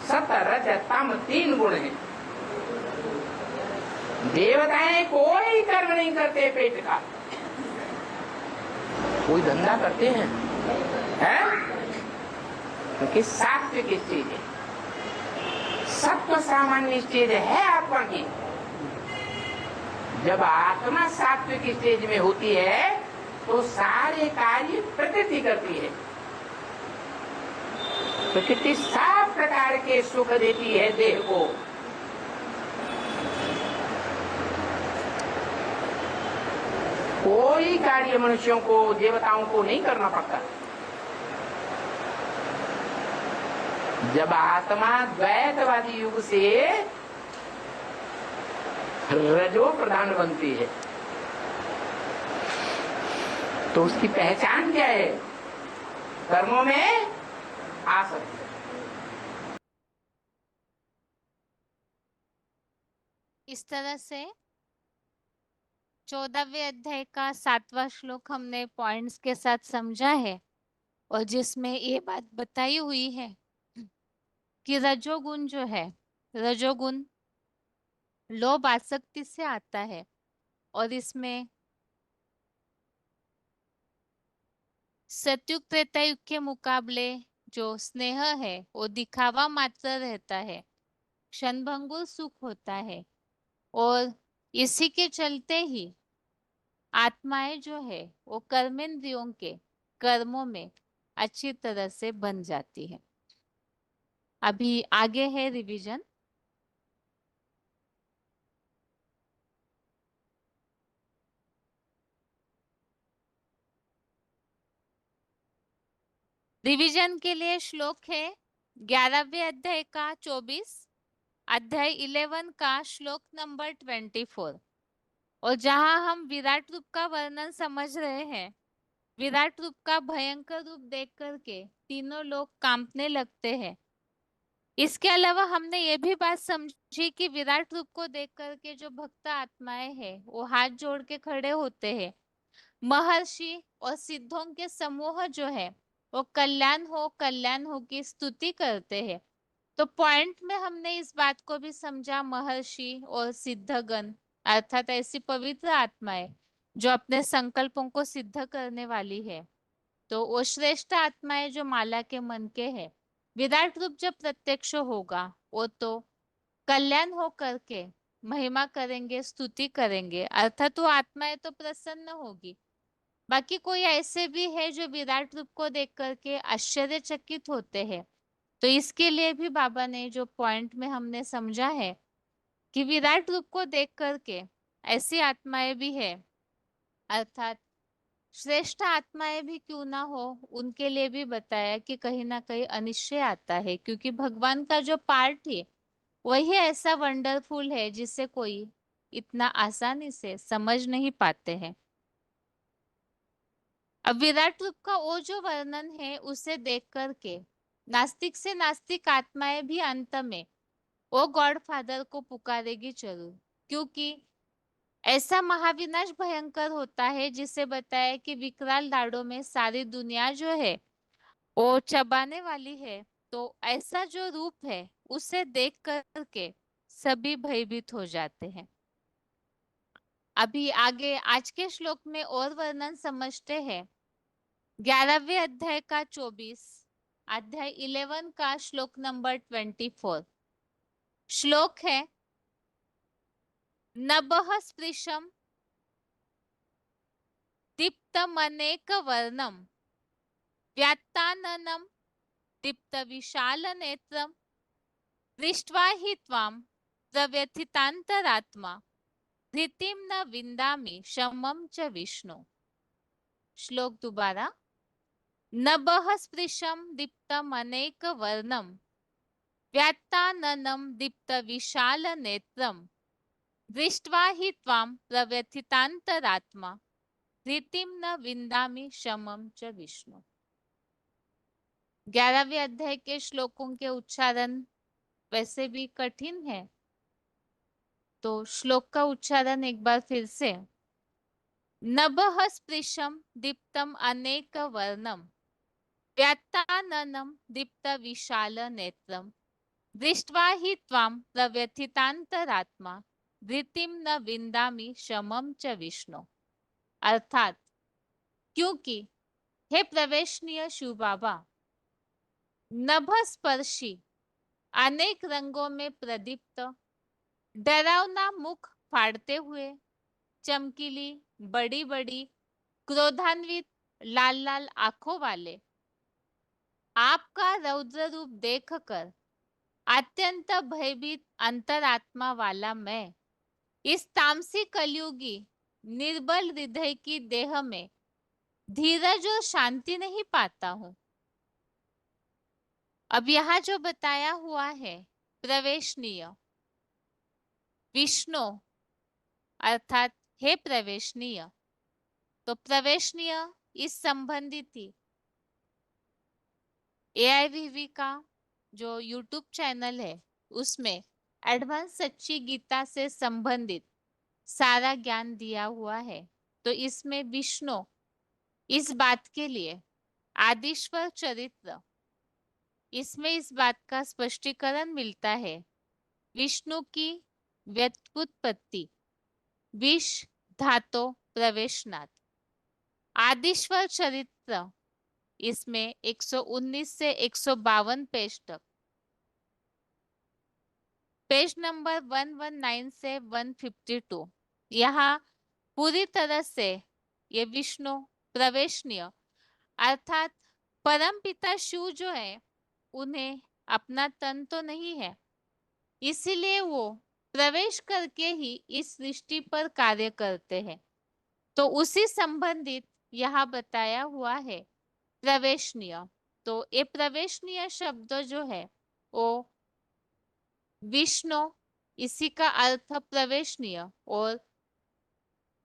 सत रज तम 3 गुण हैं। देवताएं कोई कर्म नहीं करते पेट का, कोई धंधा करते हैं, क्योंकि सात्विक स्टेज है, सत्व सामान्य स्टेज है आत्मा की। जब आत्मा सात्विक स्टेज में होती है तो सारे कार्य प्रकृति करती है। प्रकृति 7 प्रकार के सुख देती है देह को। कोई कार्य मनुष्यों को, देवताओं को नहीं करना पड़ता। जब आत्मा द्वैतवादी युग से रजो प्रधान बनती है तो उसकी पहचान क्या है? कर्मों में आसक्ति।
इस तरह से 14वें अध्याय का 7वां श्लोक हमने पॉइंट्स के साथ समझा है, और जिसमें ये बात बताई हुई है कि रजोगुण जो है, रजोगुण लोभ आसक्ति से आता है, और इसमें सतयुग त्रेता युग के मुकाबले जो स्नेह है वो दिखावा मात्र रहता है, क्षणभंगुर सुख होता है, और इसी के चलते ही आत्माएं जो है वो कर्मेंद्रियों के कर्मों में अच्छी तरह से बन जाती है। अभी आगे है रिवीजन। रिवीजन के लिए श्लोक है 11वें अध्याय का 24, अध्याय 11 का श्लोक नंबर 24, और जहां हम विराट रूप का वर्णन समझ रहे हैं, विराट रूप का भयंकर रूप देख करके तीनों लोग कांपने लगते हैं। इसके अलावा हमने ये भी बात समझी कि विराट रूप को देख करके जो भक्त आत्माएं हैं वो हाथ जोड़ के खड़े होते हैं। महर्षि और सिद्धों के समूह जो है वो कल्याण हो की स्तुति करते हैं। तो पॉइंट में हमने इस बात को भी समझा, महर्षि और सिद्धगण अर्थात ऐसी पवित्र आत्माएं जो अपने संकल्पों को सिद्ध करने वाली है। तो वो श्रेष्ठ आत्माएं जो माला के मन के है, विराट रूप जब प्रत्यक्ष होगा वो तो कल्याण हो करके महिमा करेंगे, स्तुति करेंगे, अर्थात वो आत्माएं तो प्रसन्न होगी। बाकी कोई ऐसे भी है जो विराट रूप को देख करके आश्चर्यचकित होते हैं। तो इसके लिए भी बाबा ने जो पॉइंट में हमने समझा है कि विराट रूप को देख करके ऐसी आत्माएं भी है, अर्थात श्रेष्ठ आत्माएं भी क्यों ना हो, उनके लिए भी बताया कि कहीं ना कहीं अनिश्चय आता है, क्योंकि भगवान का जो पार्ट है वही ऐसा वंडरफुल है जिसे कोई इतना आसानी से समझ नहीं पाते हैं। अब विराट रूप का वो जो वर्णन है उसे देख करके नास्तिक से नास्तिक आत्माएं भी अंत में वो गॉड फादर को पुकारेगी जरूर, क्योंकि ऐसा महाविनाश भयंकर होता है जिसे बताया कि विकराल दाढ़ों में सारी दुनिया जो है वो चबाने वाली है। तो ऐसा जो रूप है उसे देख करके सभी भयभीत हो जाते हैं। अभी आगे आज के श्लोक में और वर्णन समझते हैं। 11वें अध्याय का 24, अध्याय 11 का श्लोक नंबर 24। श्लोक है नभः स्पृशम दीप्तमनेक वर्णम व्यात्ताननम दीप्त विशाल नेत्रम दृष्ट्वा हि त्वाम प्रव्यथितांतरात्मा धृतिम न विंदामि शमम च विष्णु। श्लोक दोबारा। नभः स्पृशम दीप्तम अनेक वर्णम व्यात्ताननम दीप्त विशाल नेत्रम दृष्ट्वा हि त्वां प्रव्यथितान्तरात्मा धृतिं न विन्दामि शमं च विष्णु। 11वें अध्याय के श्लोकों के उच्चारण वैसे भी कठिन है, तो श्लोक का उच्चारण एक बार फिर से। नभः स्पृशं दीप्तम अनेक वर्णम व्यात्ताननं दीप्त विशाल नेत्रम दृष्ट्वा हि त्वां प्रव्यथितान्तरात्मा धृतिं न विन्दामि शमं च विष्णु। अर्थात क्योंकि हे प्रवेशनीय शिव बाबा, नभ स्पर्शी अनेक रंगों में प्रदीप्त डरावना मुख फाड़ते हुए चमकीली बड़ी बड़ी क्रोधान्वित लाल लाल आंखों वाले आपका रौद्र रूप देखकर अत्यंत भयभीत अंतरात्मा वाला मैं इस तामसी कलयुगी निर्बल हृदय की देह में धीरज और शांति नहीं पाता हूं। अब यहाँ जो बताया हुआ है प्रवेशनीय विष्णु अर्थात हे प्रवेशनीय, तो प्रवेशनीय इस संबंधित थी AIVV का जो YouTube चैनल है उसमें एडवांस सच्ची गीता से संबंधित सारा ज्ञान दिया हुआ है। तो इसमें विष्णु इस बात के लिए आदिश्वर चरित्र, इसमें इस बात का स्पष्टीकरण मिलता है। विष्णु की व्युत्पत्ति विष धातो प्रवेशनाथ। आदिश्वर चरित्र इसमें 119 से 152 पेज तक, पेज नंबर 119 से 152, यहाँ पूरी तरह से ये विष्णु प्रवेशनीय अर्थात परम पिता शिव जो है उन्हें अपना तन तो नहीं है, इसीलिए वो प्रवेश करके ही इस सृष्टि पर कार्य करते हैं। तो उसी संबंधित यहाँ बताया हुआ है प्रवेशनीय। तो ये प्रवेशनीय शब्द जो है वो विष्णु, इसी का अर्थ प्रवेशनीय, और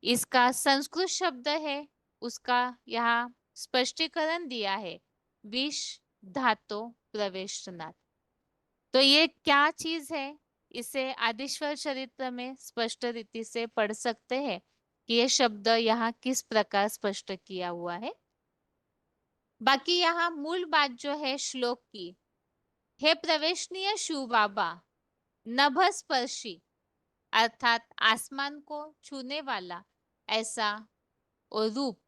इसका संस्कृत शब्द है उसका यहाँ स्पष्टीकरण दिया है विष धातु प्रवेशनाथ। तो ये क्या चीज है, इसे आदिश्वर चरित्र में स्पष्ट रीति से पढ़ सकते हैं कि ये शब्द यहाँ किस प्रकार स्पष्ट किया हुआ है। बाकी यहाँ मूल बात जो है श्लोक की, हे प्रवेशनीय शिव बाबा, नभ स्पर्शी अर्थात आसमान को छूने वाला ऐसा और रूप,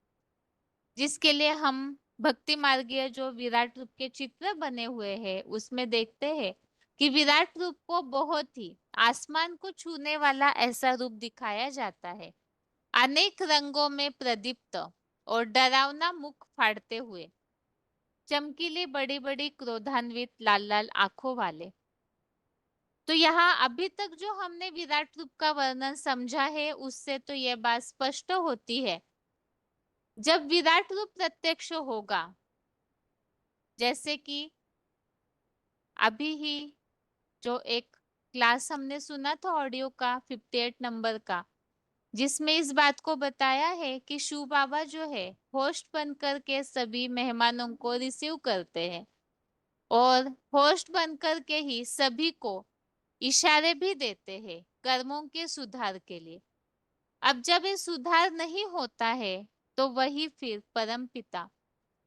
जिसके लिए हम भक्ति मार्गीय जो विराट रूप के चित्र बने हुए हैं उसमें देखते हैं कि विराट रूप को बहुत ही आसमान को छूने वाला ऐसा रूप दिखाया जाता है, अनेक रंगों में प्रदीप्त और डरावना मुख फाड़ते हुए चमकीली बड़ी बड़ी क्रोधान्वित लाल लाल आंखों वाले। तो यहाँ अभी तक जो हमने विराट रूप का वर्णन समझा है उससे तो यह बात स्पष्ट होती है, जब विराट रूप प्रत्यक्ष होगा, जैसे कि अभी ही जो एक क्लास हमने सुना था ऑडियो का 58 नंबर का, जिसमें इस बात को बताया है कि शिव बाबा जो है होस्ट बनकर के सभी मेहमानों को रिसीव करते हैं और होस्ट बनकर के ही सभी को इशारे भी देते हैं कर्मों के सुधार के लिए। अब जब ये सुधार नहीं होता है तो वही फिर परम पिता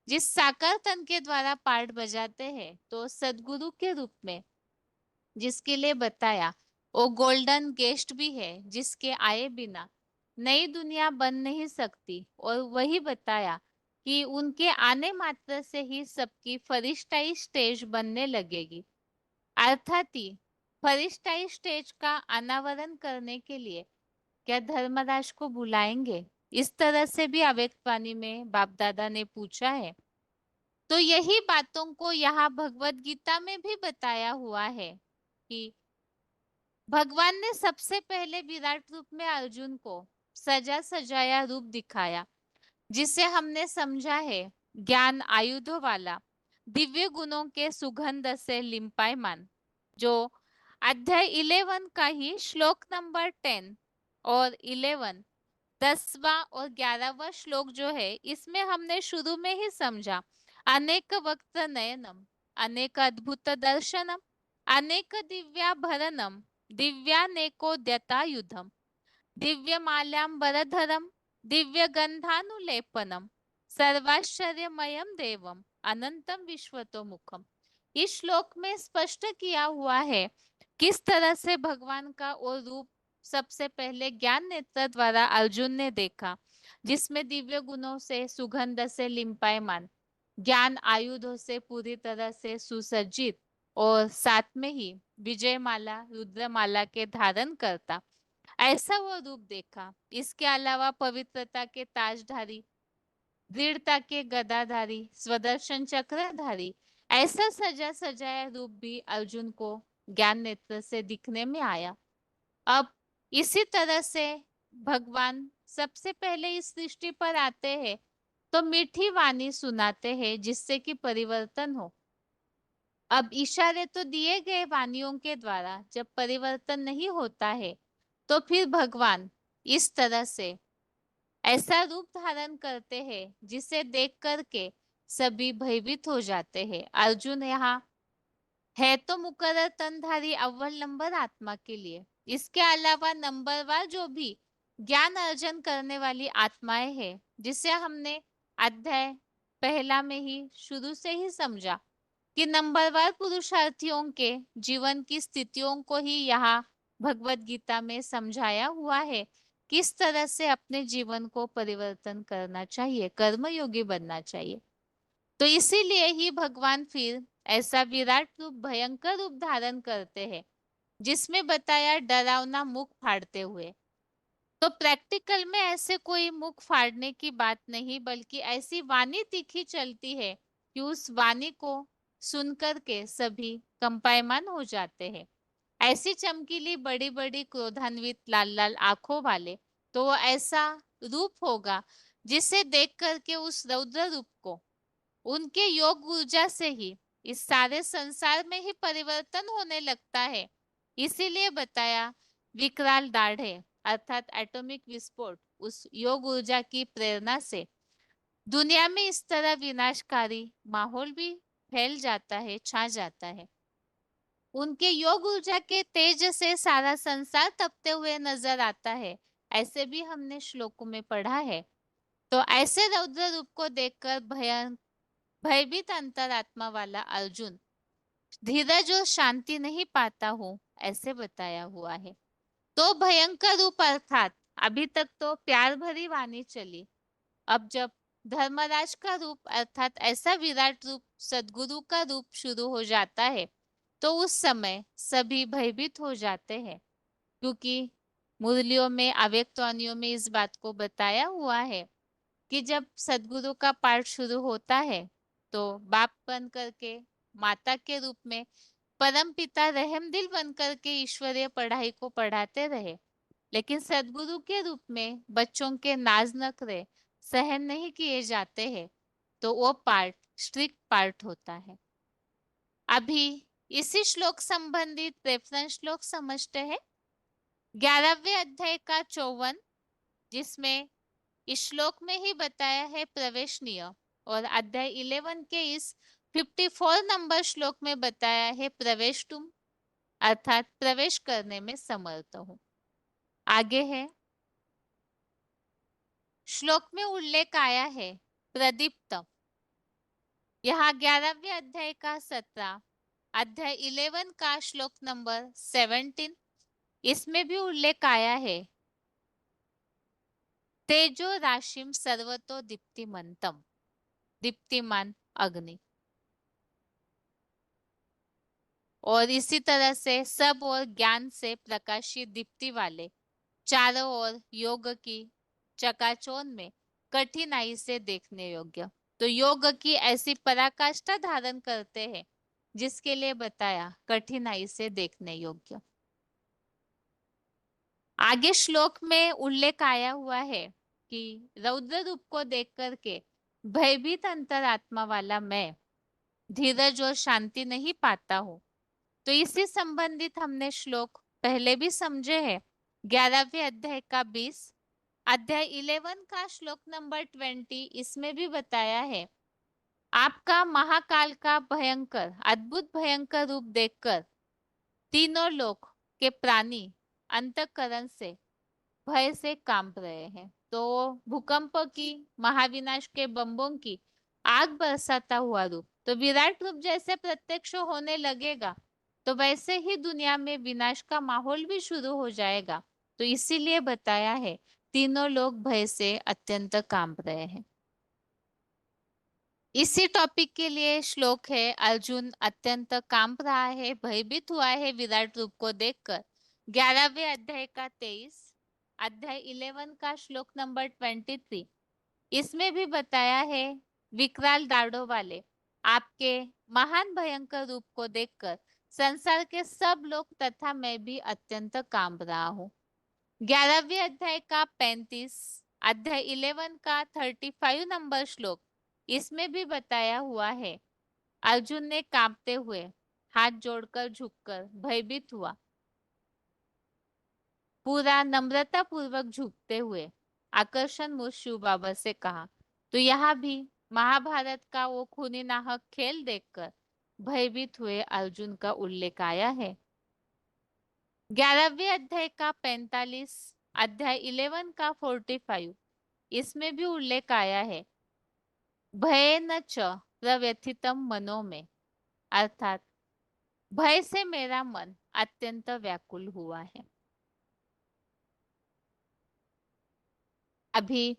जिस साकार तन के द्वारा पार्ट बजाते हैं, तो सदगुरु के रूप में जिसके लिए बताया वो गोल्डन गेस्ट भी है जिसके आए बिना नई दुनिया बन नहीं सकती, और वही बताया कि उनके आने मात्र से ही सबकी फरिश्ताई स्टेज बनने लगेगी। अर्थात ही फरिश्ताई स्टेज का अनावरण करने के लिए क्या धर्मराज को बुलाएंगे, इस तरह से भी अव्यक्तवाणी में बाप दादा ने पूछा है। तो यही बातों को यहाँ भगवत गीता में भी बताया हुआ है कि भगवान ने सबसे पहले विराट रूप में अर्जुन को सजा सजाया रूप दिखाया, जिसे हमने समझा है ज्ञान आयुधों वाला दिव्य गुणों के सुगंध से लिंपायमान, जो अध्याय 11 का ही श्लोक नंबर 10 और 11, 10वां और 11वां श्लोक जो है, इसमें हमने शुरू में ही समझा अनेक वक्त नयनम, अनेक अद्भुत दर्शनम, अनेक दिव्याभरणम, दिव्यानेकोद्यतायुधम, दिव्यमाल्याम्बरधरम, दिव्यगंधानुलेपनम, सर्वाश्चर्यमयम देवम, अनंतम विश्वतोमुखम। इस श्लोक में स्पष्ट किया हुआ है किस तरह से भगवान का वो रूप सबसे पहले ज्ञान नेत्र द्वारा अर्जुन ने देखा, जिसमें दिव्य गुणों से सुगंध से लिम्पायमान, ज्ञान आयुधों से पूरी तरह से सुसज्जित और साथ में ही विजयमाला रुद्रमाला के धारण करता, ऐसा वो रूप देखा। इसके अलावा पवित्रता के ताजधारी, दृढ़ता के गदाधारी, स्वदर्शन चक्रधारी, ऐसा सजा सजाया रूप भी अर्जुन को ज्ञान नेत्र से दिखने में आया। अब इसी तरह से भगवान सबसे पहले इस सृष्टि पर आते हैं तो मीठी वाणी सुनाते हैं जिससे कि परिवर्तन हो। अब इशारे तो दिए गए वाणियों के द्वारा जब परिवर्तन नहीं होता है तो फिर भगवान इस तरह से ऐसा रूप धारण करते हैं जिसे देख करके सभी भयभीत हो जाते हैं। अर्जुन यहाँ है तो मुकर्रर तनधारी अव्वल नंबर आत्मा के लिए, इसके अलावा नंबरवार जो भी ज्ञान अर्जन करने वाली आत्माएं हैं, जिसे हमने अध्याय पहला में ही शुरू से ही समझा कि नंबरवार पुरुषार्थियों के जीवन की स्थितियों को ही यहाँ भगवत गीता में समझाया हुआ है किस तरह से अपने जीवन को परिवर्तन करना चाहिए, कर्मयोगी बनना चाहिए। तो इसीलिए ही भगवान फिर ऐसा विराट रूप, भयंकर रूप धारण करते हैं जिसमें बताया डरावना मुख फाड़ते हुए। तो प्रैक्टिकल में ऐसे कोई मुख फाड़ने की बात नहीं, बल्कि ऐसी वाणी तीखी चलती है कि उस वाणी को सुनकर के सभी कंपायमान हो जाते हैं। ऐसी चमकीली बड़ी बड़ी क्रोधान्वित लाल लाल आंखों वाले, तो वो ऐसा रूप होगा जिसे देख करके उस रौद्र रूप को उनके योग ऊर्जा से ही इस सारे संसार में ही परिवर्तन होने लगता है। इसीलिए बताया विकराल दाढ़े अर्थात एटॉमिक विस्फोट उस योग ऊर्जा की प्रेरणा से दुनिया में इस तरह विनाशकारी माहौल भी फैल जाता है, छा जाता है। उनके योग ऊर्जा के तेज से सारा संसार तपते हुए नजर आता है, ऐसे भी हमने श्लोकों में पढ़ा है। तो ऐसे रौद्र रूप को देखकर भयभीत अंतरात्मा वाला अर्जुन धीरज और शांति नहीं पाता हूँ, ऐसे बताया हुआ है। तो भयंकर रूप अर्थात अभी तक तो प्यार भरी वाणी चली, अब जब धर्मराज का रूप अर्थात ऐसा विराट रूप सदगुरु का रूप शुरू हो जाता है तो उस समय सभी भयभीत हो जाते हैं, क्योंकि मुरलियों में अव्यक्तवाणियों में इस बात को बताया हुआ है कि जब सदगुरु का पाठ शुरू होता है तो बाप बन करके, माता के रूप में परम पिता रहमदिल बन करके ईश्वरीय पढ़ाई को पढ़ाते रहे, लेकिन सदगुरु के रूप में बच्चों के नाज नखरे सहन नहीं किए जाते हैं तो वो पाठ स्ट्रिक्ट पाठ होता है। अभी इसी श्लोक संबंधित रेफरेंस श्लोक समझते हैं। 11वें अध्याय का 54, जिसमें इस श्लोक में ही बताया है प्रवेशनीय, और अध्याय 11 के इस 54 नंबर श्लोक में बताया है प्रवेश तुम, अर्थात प्रवेश करने में समर्थ हो। आगे है, श्लोक में उल्लेख आया है प्रदीप्त। यहाँ 11वें अध्याय का 17, अध्याय 11 का श्लोक नंबर 17, इसमें भी उल्लेख आया है तेजो राशिम सर्वतो दीप्तिमंतम, दीप्तिमान अग्नि। और इसी तरह से सब और ज्ञान से प्रकाशित दीप्ति वाले, चारों ओर योग की चकाचौंध में कठिनाई से देखने योग्य। तो योग की ऐसी पराकाष्ठा धारण करते हैं जिसके लिए बताया कठिनाई से देखने योग्य। आगे श्लोक में उल्लेख आया हुआ है कि रौद्र रूप को देख करके भयभीत अंतरात्मा वाला मैं धीरज और शांति नहीं पाता हूँ, तो इसी संबंधित हमने श्लोक पहले भी समझे हैं। 11वें अध्याय का 20, अध्याय 11 का श्लोक नंबर 20, इसमें भी बताया है, आपका महाकाल का भयंकर अद्भुत भयंकर रूप देखकर तीनों लोक के प्राणी अंतःकरण से भय से कांप रहे हैं। तो भूकंप की, महाविनाश के बम्बों की, आग बरसाता हुआ रूप तो विराट रूप जैसे प्रत्यक्ष होने लगेगा, तो वैसे ही दुनिया में विनाश का माहौल भी शुरू हो जाएगा। तो इसीलिए बताया है, तीनों लोग भय से अत्यंत कांप रहे हैं। इसी टॉपिक के लिए श्लोक है, अर्जुन अत्यंत कांप रहा है, भयभीत हुआ है विराट रूप को देखकर। 11वें अध्याय का 23, अध्याय 11 का श्लोक नंबर 23, इसमें भी बताया है, विकराल दाढ़ों वाले आपके महान भयंकर रूप को देखकर संसार के सब लोग तथा मैं भी अत्यंत कांप रहा हूँ। 11वें अध्याय का 35, अध्याय 11 का 35 नंबर श्लोक, इसमें भी बताया हुआ है, अर्जुन ने कांपते हुए हाथ जोड़कर झुककर भयभीत हुआ, पूरा नम्रता पूर्वक झुकते हुए आकर्षण मूर्ख शिव बाबा से कहा। तो यहाँ भी महाभारत का वो खूनी नाहक खेल देखकर भयभीत हुए अर्जुन का उल्लेख आया है। 11वें अध्याय का 45, अध्याय 11 का 45, इसमें भी उल्लेख आया है, भयेन च प्रव्यथितम मनो में, अर्थात भय से मेरा मन अत्यंत व्याकुल हुआ है। अभी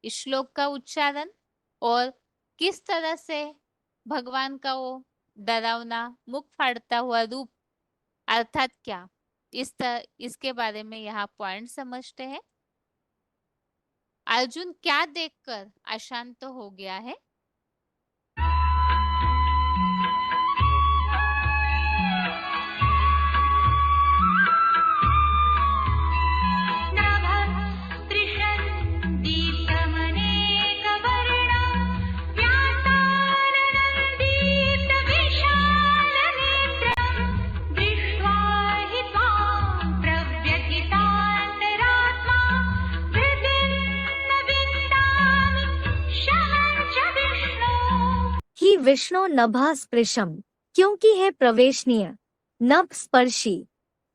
इस श्लोक का उच्चारण और किस तरह से भगवान का वो डरावना मुख फाड़ता हुआ रूप अर्थात क्या, इसके बारे में यहाँ पॉइंट समझते हैं। अर्जुन क्या देखकर अशांत हो गया है?
विष्णु नभः स्पृशम, क्योंकि है प्रवेशनीय, नभ स्पर्शी,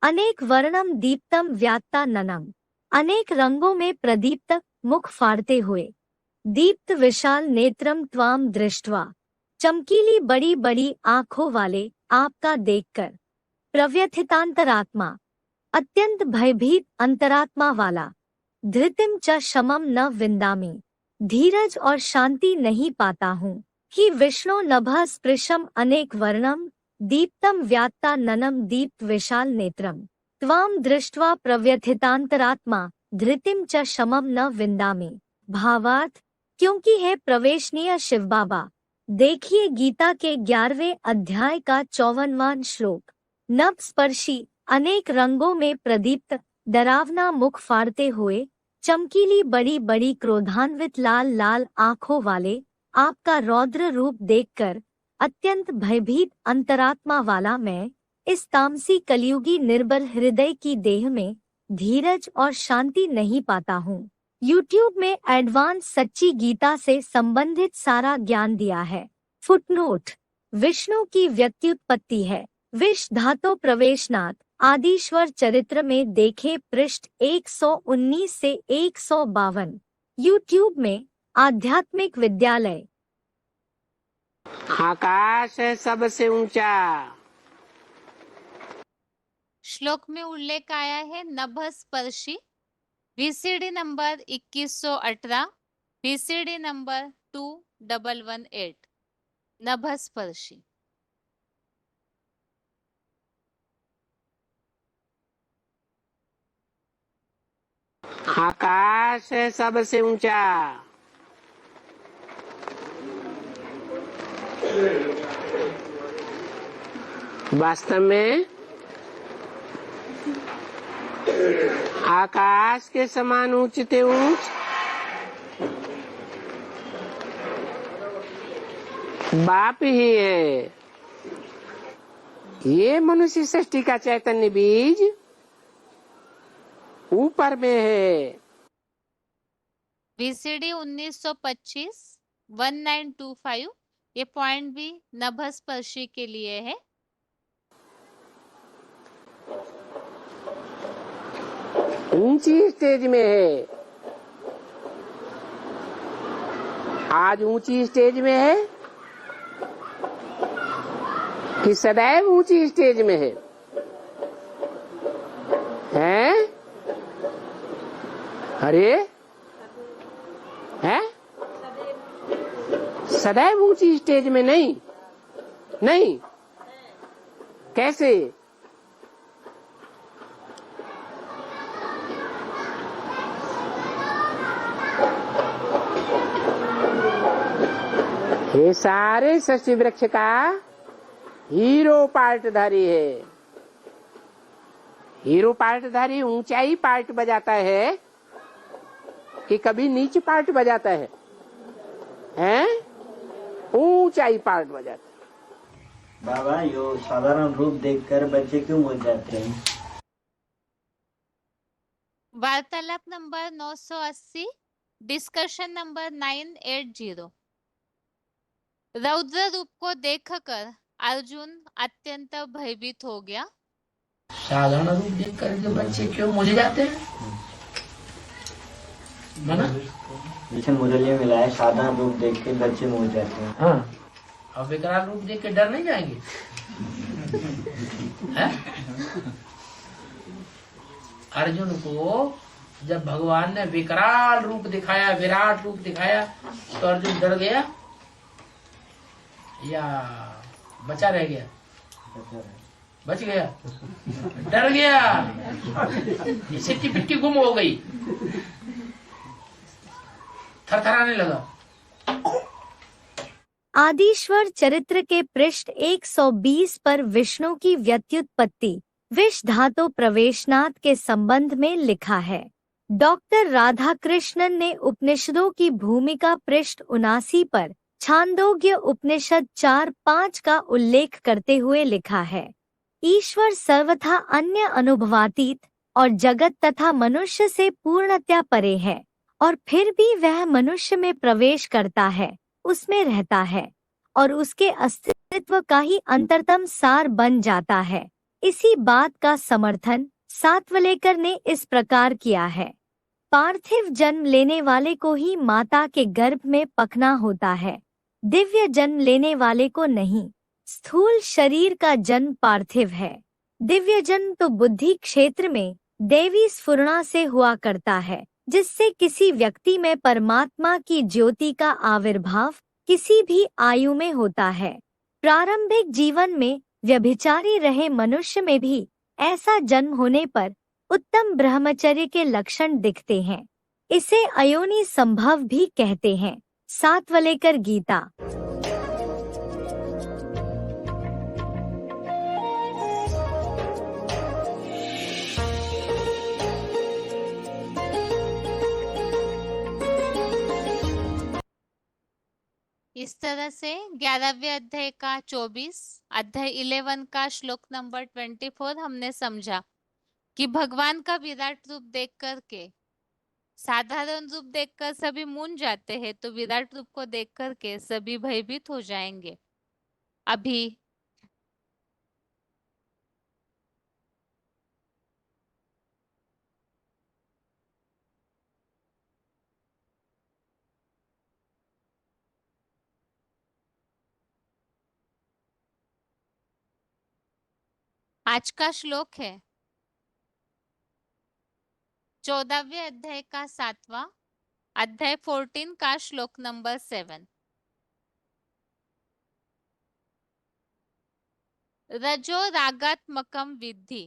अनेक वर्णम दीप्तम व्यात्ता ननम, अनेक रंगों में प्रदीप्त मुख फाड़ते हुए, दीप्त विशाल नेत्रम त्वाम दृष्ट्वा, चमकीली बड़ी बड़ी आंखों वाले आपका देखकर, प्रव्यथितांतरात्मा, अत्यंत भयभीत अंतरात्मा वाला, धृतिम च शमम न विंदामि, धीरज और शांति नहीं पाता हूँ। ही विष्णु नभः स्पृशम अनेक वर्णम दीप्तम व्यात्ता ननम दीप्त विशाल नेत्रम त्वाम दृष्ट्वा प्रव्यथितांतरात्मा धृतिम च शमम न विंदामि। भावार्थ, क्योंकि है प्रवेशनीय शिव बाबा। देखिए गीता के 11वें अध्याय का 54वां श्लोक। नभ स्पर्शी, अनेक रंगों में प्रदीप्त, डरावना मुख फाड़ते हुए, चमकीली बड़ी बड़ी क्रोधान्वित लाल लाल आंखों वाले आपका रौद्र रूप देखकर अत्यंत भयभीत अंतरात्मा वाला मैं इस तामसी कलयुगी निर्बल हृदय की देह में धीरज और शांति नहीं पाता हूँ। YouTube में एडवांस सच्ची गीता से संबंधित सारा ज्ञान दिया है। फुटनोट, विष्णु की व्यक्त्युत्पत्ति है। विष धातु प्रवेशनाथ आदिश्वर चरित्र में देखे पृष्ठ 119 से 152। YouTube में आध्यात्मिक विद्यालय।
आकाश है सबसे ऊंचा।
श्लोक में उल्लेख आया है नभ स्पर्शी। VCD number 2118, VCD number 2118। नभ स्पर्शी।
आकाश है सबसे ऊंचा। वास्तव में आकाश के समान ऊंचते ऊंच बाप ही है। ये मनुष्य सृष्टि का चैतन्य बीज ऊपर में है।
VCD 1925 1925 ये पॉइंट भी नभस्पर्शी के लिए है।
ऊंची स्टेज में है, आज ऊंची स्टेज में है कि सदैव ऊंची स्टेज में है? हैं? अरे हैं? सदैव ऊंची स्टेज में नहीं, नहीं कैसे? ये सारे शशि वृक्ष का हीरो पार्टधारी है। हीरो पार्टधारी ऊंचाई पार्ट बजाता है कि कभी नीचे पार्ट बजाता है? हैं? ऊंचाई पार्ट बजाता है।
बाबा यो साधारण रूप देखकर बच्चे क्यों हो जाते हैं?
वार्तालाप नंबर 980 डिस्कशन नंबर 980। रौद्र रूप को देखकर अर्जुन अत्यंत भयभीत हो गया।
साधारण रूप देख करके बच्चे क्यों मुझे जाते हैं? माना?
जैसे मुरलिया मिला है, साधारण रूप देख के बच्चे मुझ जाते हैं।
हाँ, और विकराल रूप देख के डर नहीं जाएंगे? हैं? अर्जुन को जब भगवान ने विकराल रूप दिखाया, विराट रूप दिखाया, तो अर्जुन डर गया या बचा रह गया? बच गया, डर गया, सिट्टी पिट्टी गुम हो गई, थरथराने लगा।
आदिश्वर चरित्र के पृष्ठ 120 पर विष्णु की व्युत्पत्ति विष धातु प्रवेशनाथ के संबंध में लिखा है। डॉक्टर राधाकृष्णन ने उपनिषदों की भूमिका पृष्ठ 79 पर छांदोग्य उपनिषद 4:5 का उल्लेख करते हुए लिखा है। ईश्वर सर्वथा अन्य अनुभवातीत और जगत तथा मनुष्य से पूर्णतया परे है, और फिर भी वह मनुष्य में प्रवेश करता है, उसमें रहता है और उसके अस्तित्व का ही अंतरतम सार बन जाता है। इसी बात का समर्थन सातवलेकर ने इस प्रकार किया है। पार्थिव जन्म लेने वाले को ही माता के गर्भ में पकना होता है, दिव्य जन्म लेने वाले को नहीं। स्थूल शरीर का जन्म पार्थिव है, दिव्य जन्म तो बुद्धि क्षेत्र में देवी स्फुरणा से हुआ करता है, जिससे किसी व्यक्ति में परमात्मा की ज्योति का आविर्भाव किसी भी आयु में होता है। प्रारंभिक जीवन में व्यभिचारी रहे मनुष्य में भी ऐसा जन्म होने पर उत्तम ब्रह्मचर्य के लक्षण दिखते हैं। इसे अयोनि संभव भी कहते हैं। सातवलेकर गीता।
इस तरह से 11वें अध्याय का 24 अध्याय 11 का श्लोक नंबर 24 हमने समझा कि भगवान का विराट रूप देख करके, साधारण रूप देखकर सभी मूंझ जाते हैं, तो विराट रूप को देख करके सभी भयभीत हो जाएंगे। अभी आज का श्लोक है 14वें अध्याय का 7वां अध्याय 14 का श्लोक नंबर 7। रजो रागात्मकम विद्धि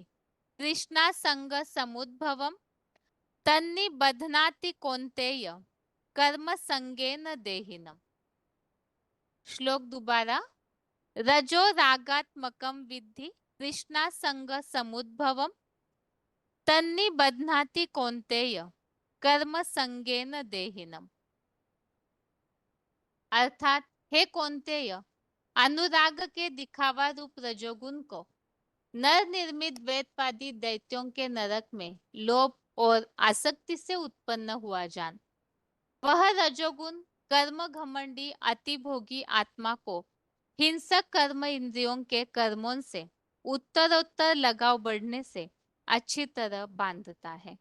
तृष्णा संग समुद्भवम तन्नि बध्नाति कौन्तेय कर्म संगेन देहिनम। श्लोक दोबारा। रजो रागात्मकम विद्धि तृष्णा संग समुद्भवम तन्नि बध्नाति कौन्तेय कर्म संगेन देहिनम। अर्थात हे कौन्तेय, अनुराग के दिखावा रूप रजोगुण को नर निर्मित द्वैतवादी दैत्यों के नरक में लोभ और आसक्ति से उत्पन्न हुआ जान। वह रजोगुण कर्म घमंडी अतिभोगी आत्मा को हिंसक कर्म इंद्रियों के कर्मों से उत्तरोत्तर लगाव बढ़ने से अच्छी तरह बांधता है।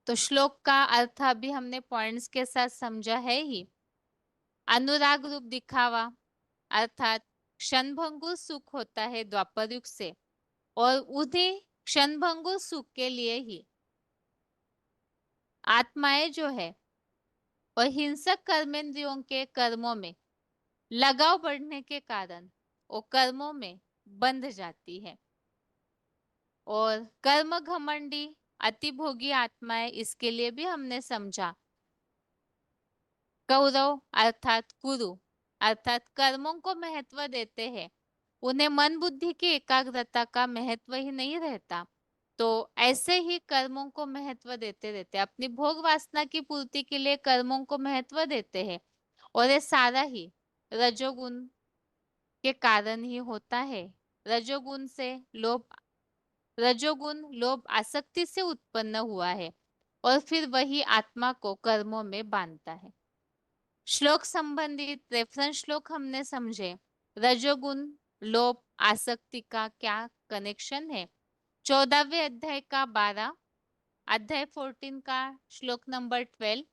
तो श्लोक का अर्थ अभी हमने पॉइंट्स के साथ समझा है ही। अनुराग रूप दिखावा अर्थात क्षणभंगुर सुख होता है द्वापर युग से, और उन्हीं क्षणभंगुर सुख के लिए ही आत्माएं जो है वह हिंसक कर्मेंद्रियों के कर्मों में लगाव बढ़ने के कारण वो कर्मों में बंध जाती है। और कर्म घमंडी अतिभोगी आत्माएं, इसके लिए भी हमने समझा कौरव अर्थात कुरु अर्थात कर्मों को महत्व देते हैं, उन्हें मन बुद्धि की एकाग्रता का महत्व ही नहीं रहता, तो ऐसे ही कर्मों को महत्व देते रहते, अपनी भोग वासना की पूर्ति के लिए कर्मों को महत्व देते हैं, और ये सारा ही रजोगुण के कारण ही होता है। रजोगुण लोभ आसक्ति से उत्पन्न हुआ है और फिर वही आत्मा को कर्मों में बांधता है। श्लोक संबंधित रेफरेंस श्लोक हमने समझे। रजोगुण लोभ आसक्ति का क्या कनेक्शन है? 14वें अध्याय का 12, अध्याय 14 का श्लोक नंबर 12,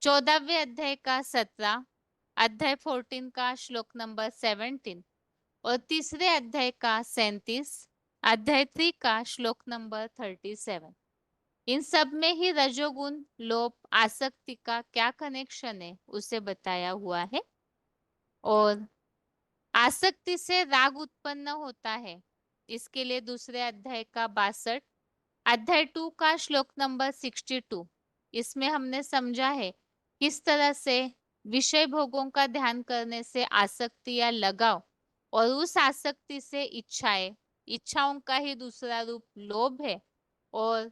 14वें अध्याय का 17, अध्याय 14 का श्लोक नंबर 17 और तीसरे अध्याय का 37, अध्याय 3 का श्लोक नंबर 37। इन सब में ही रजोगुण लोभ आसक्ति का क्या कनेक्शन है उसे बताया हुआ है। और आसक्ति से राग उत्पन्न होता है, इसके लिए दूसरे अध्याय का 62, अध्याय 2 का श्लोक नंबर 62, इसमें हमने समझा है किस तरह से विषय भोगों का ध्यान करने से आसक्ति या लगाव, और उस आसक्ति से इच्छाओं का ही दूसरा रूप लोभ है, और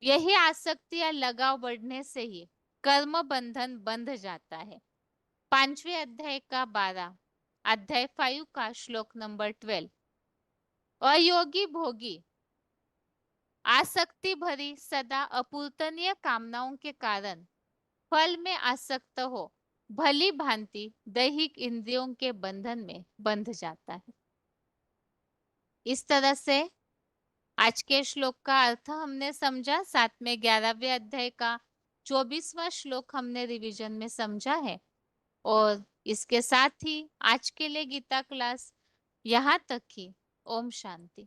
यही आसक्ति या लगाव बढ़ने से ही कर्म बंधन बंध जाता है। 5वें अध्याय का 12, अध्याय 5 का श्लोक नंबर 12, अयोगी भोगी आसक्ति भरी सदा अपूर्तनीय कामनाओं के कारण फल में आसक्त हो भली भांति दैहिक इंद्रियों के बंधन में बंध जाता है। इस तरह से आज के श्लोक का अर्थ हमने समझा। साथ में 11वें अध्याय का 24वां श्लोक हमने रिवीजन में समझा है। और इसके साथ ही आज के लिए गीता क्लास यहाँ तक ही। ओम शांति।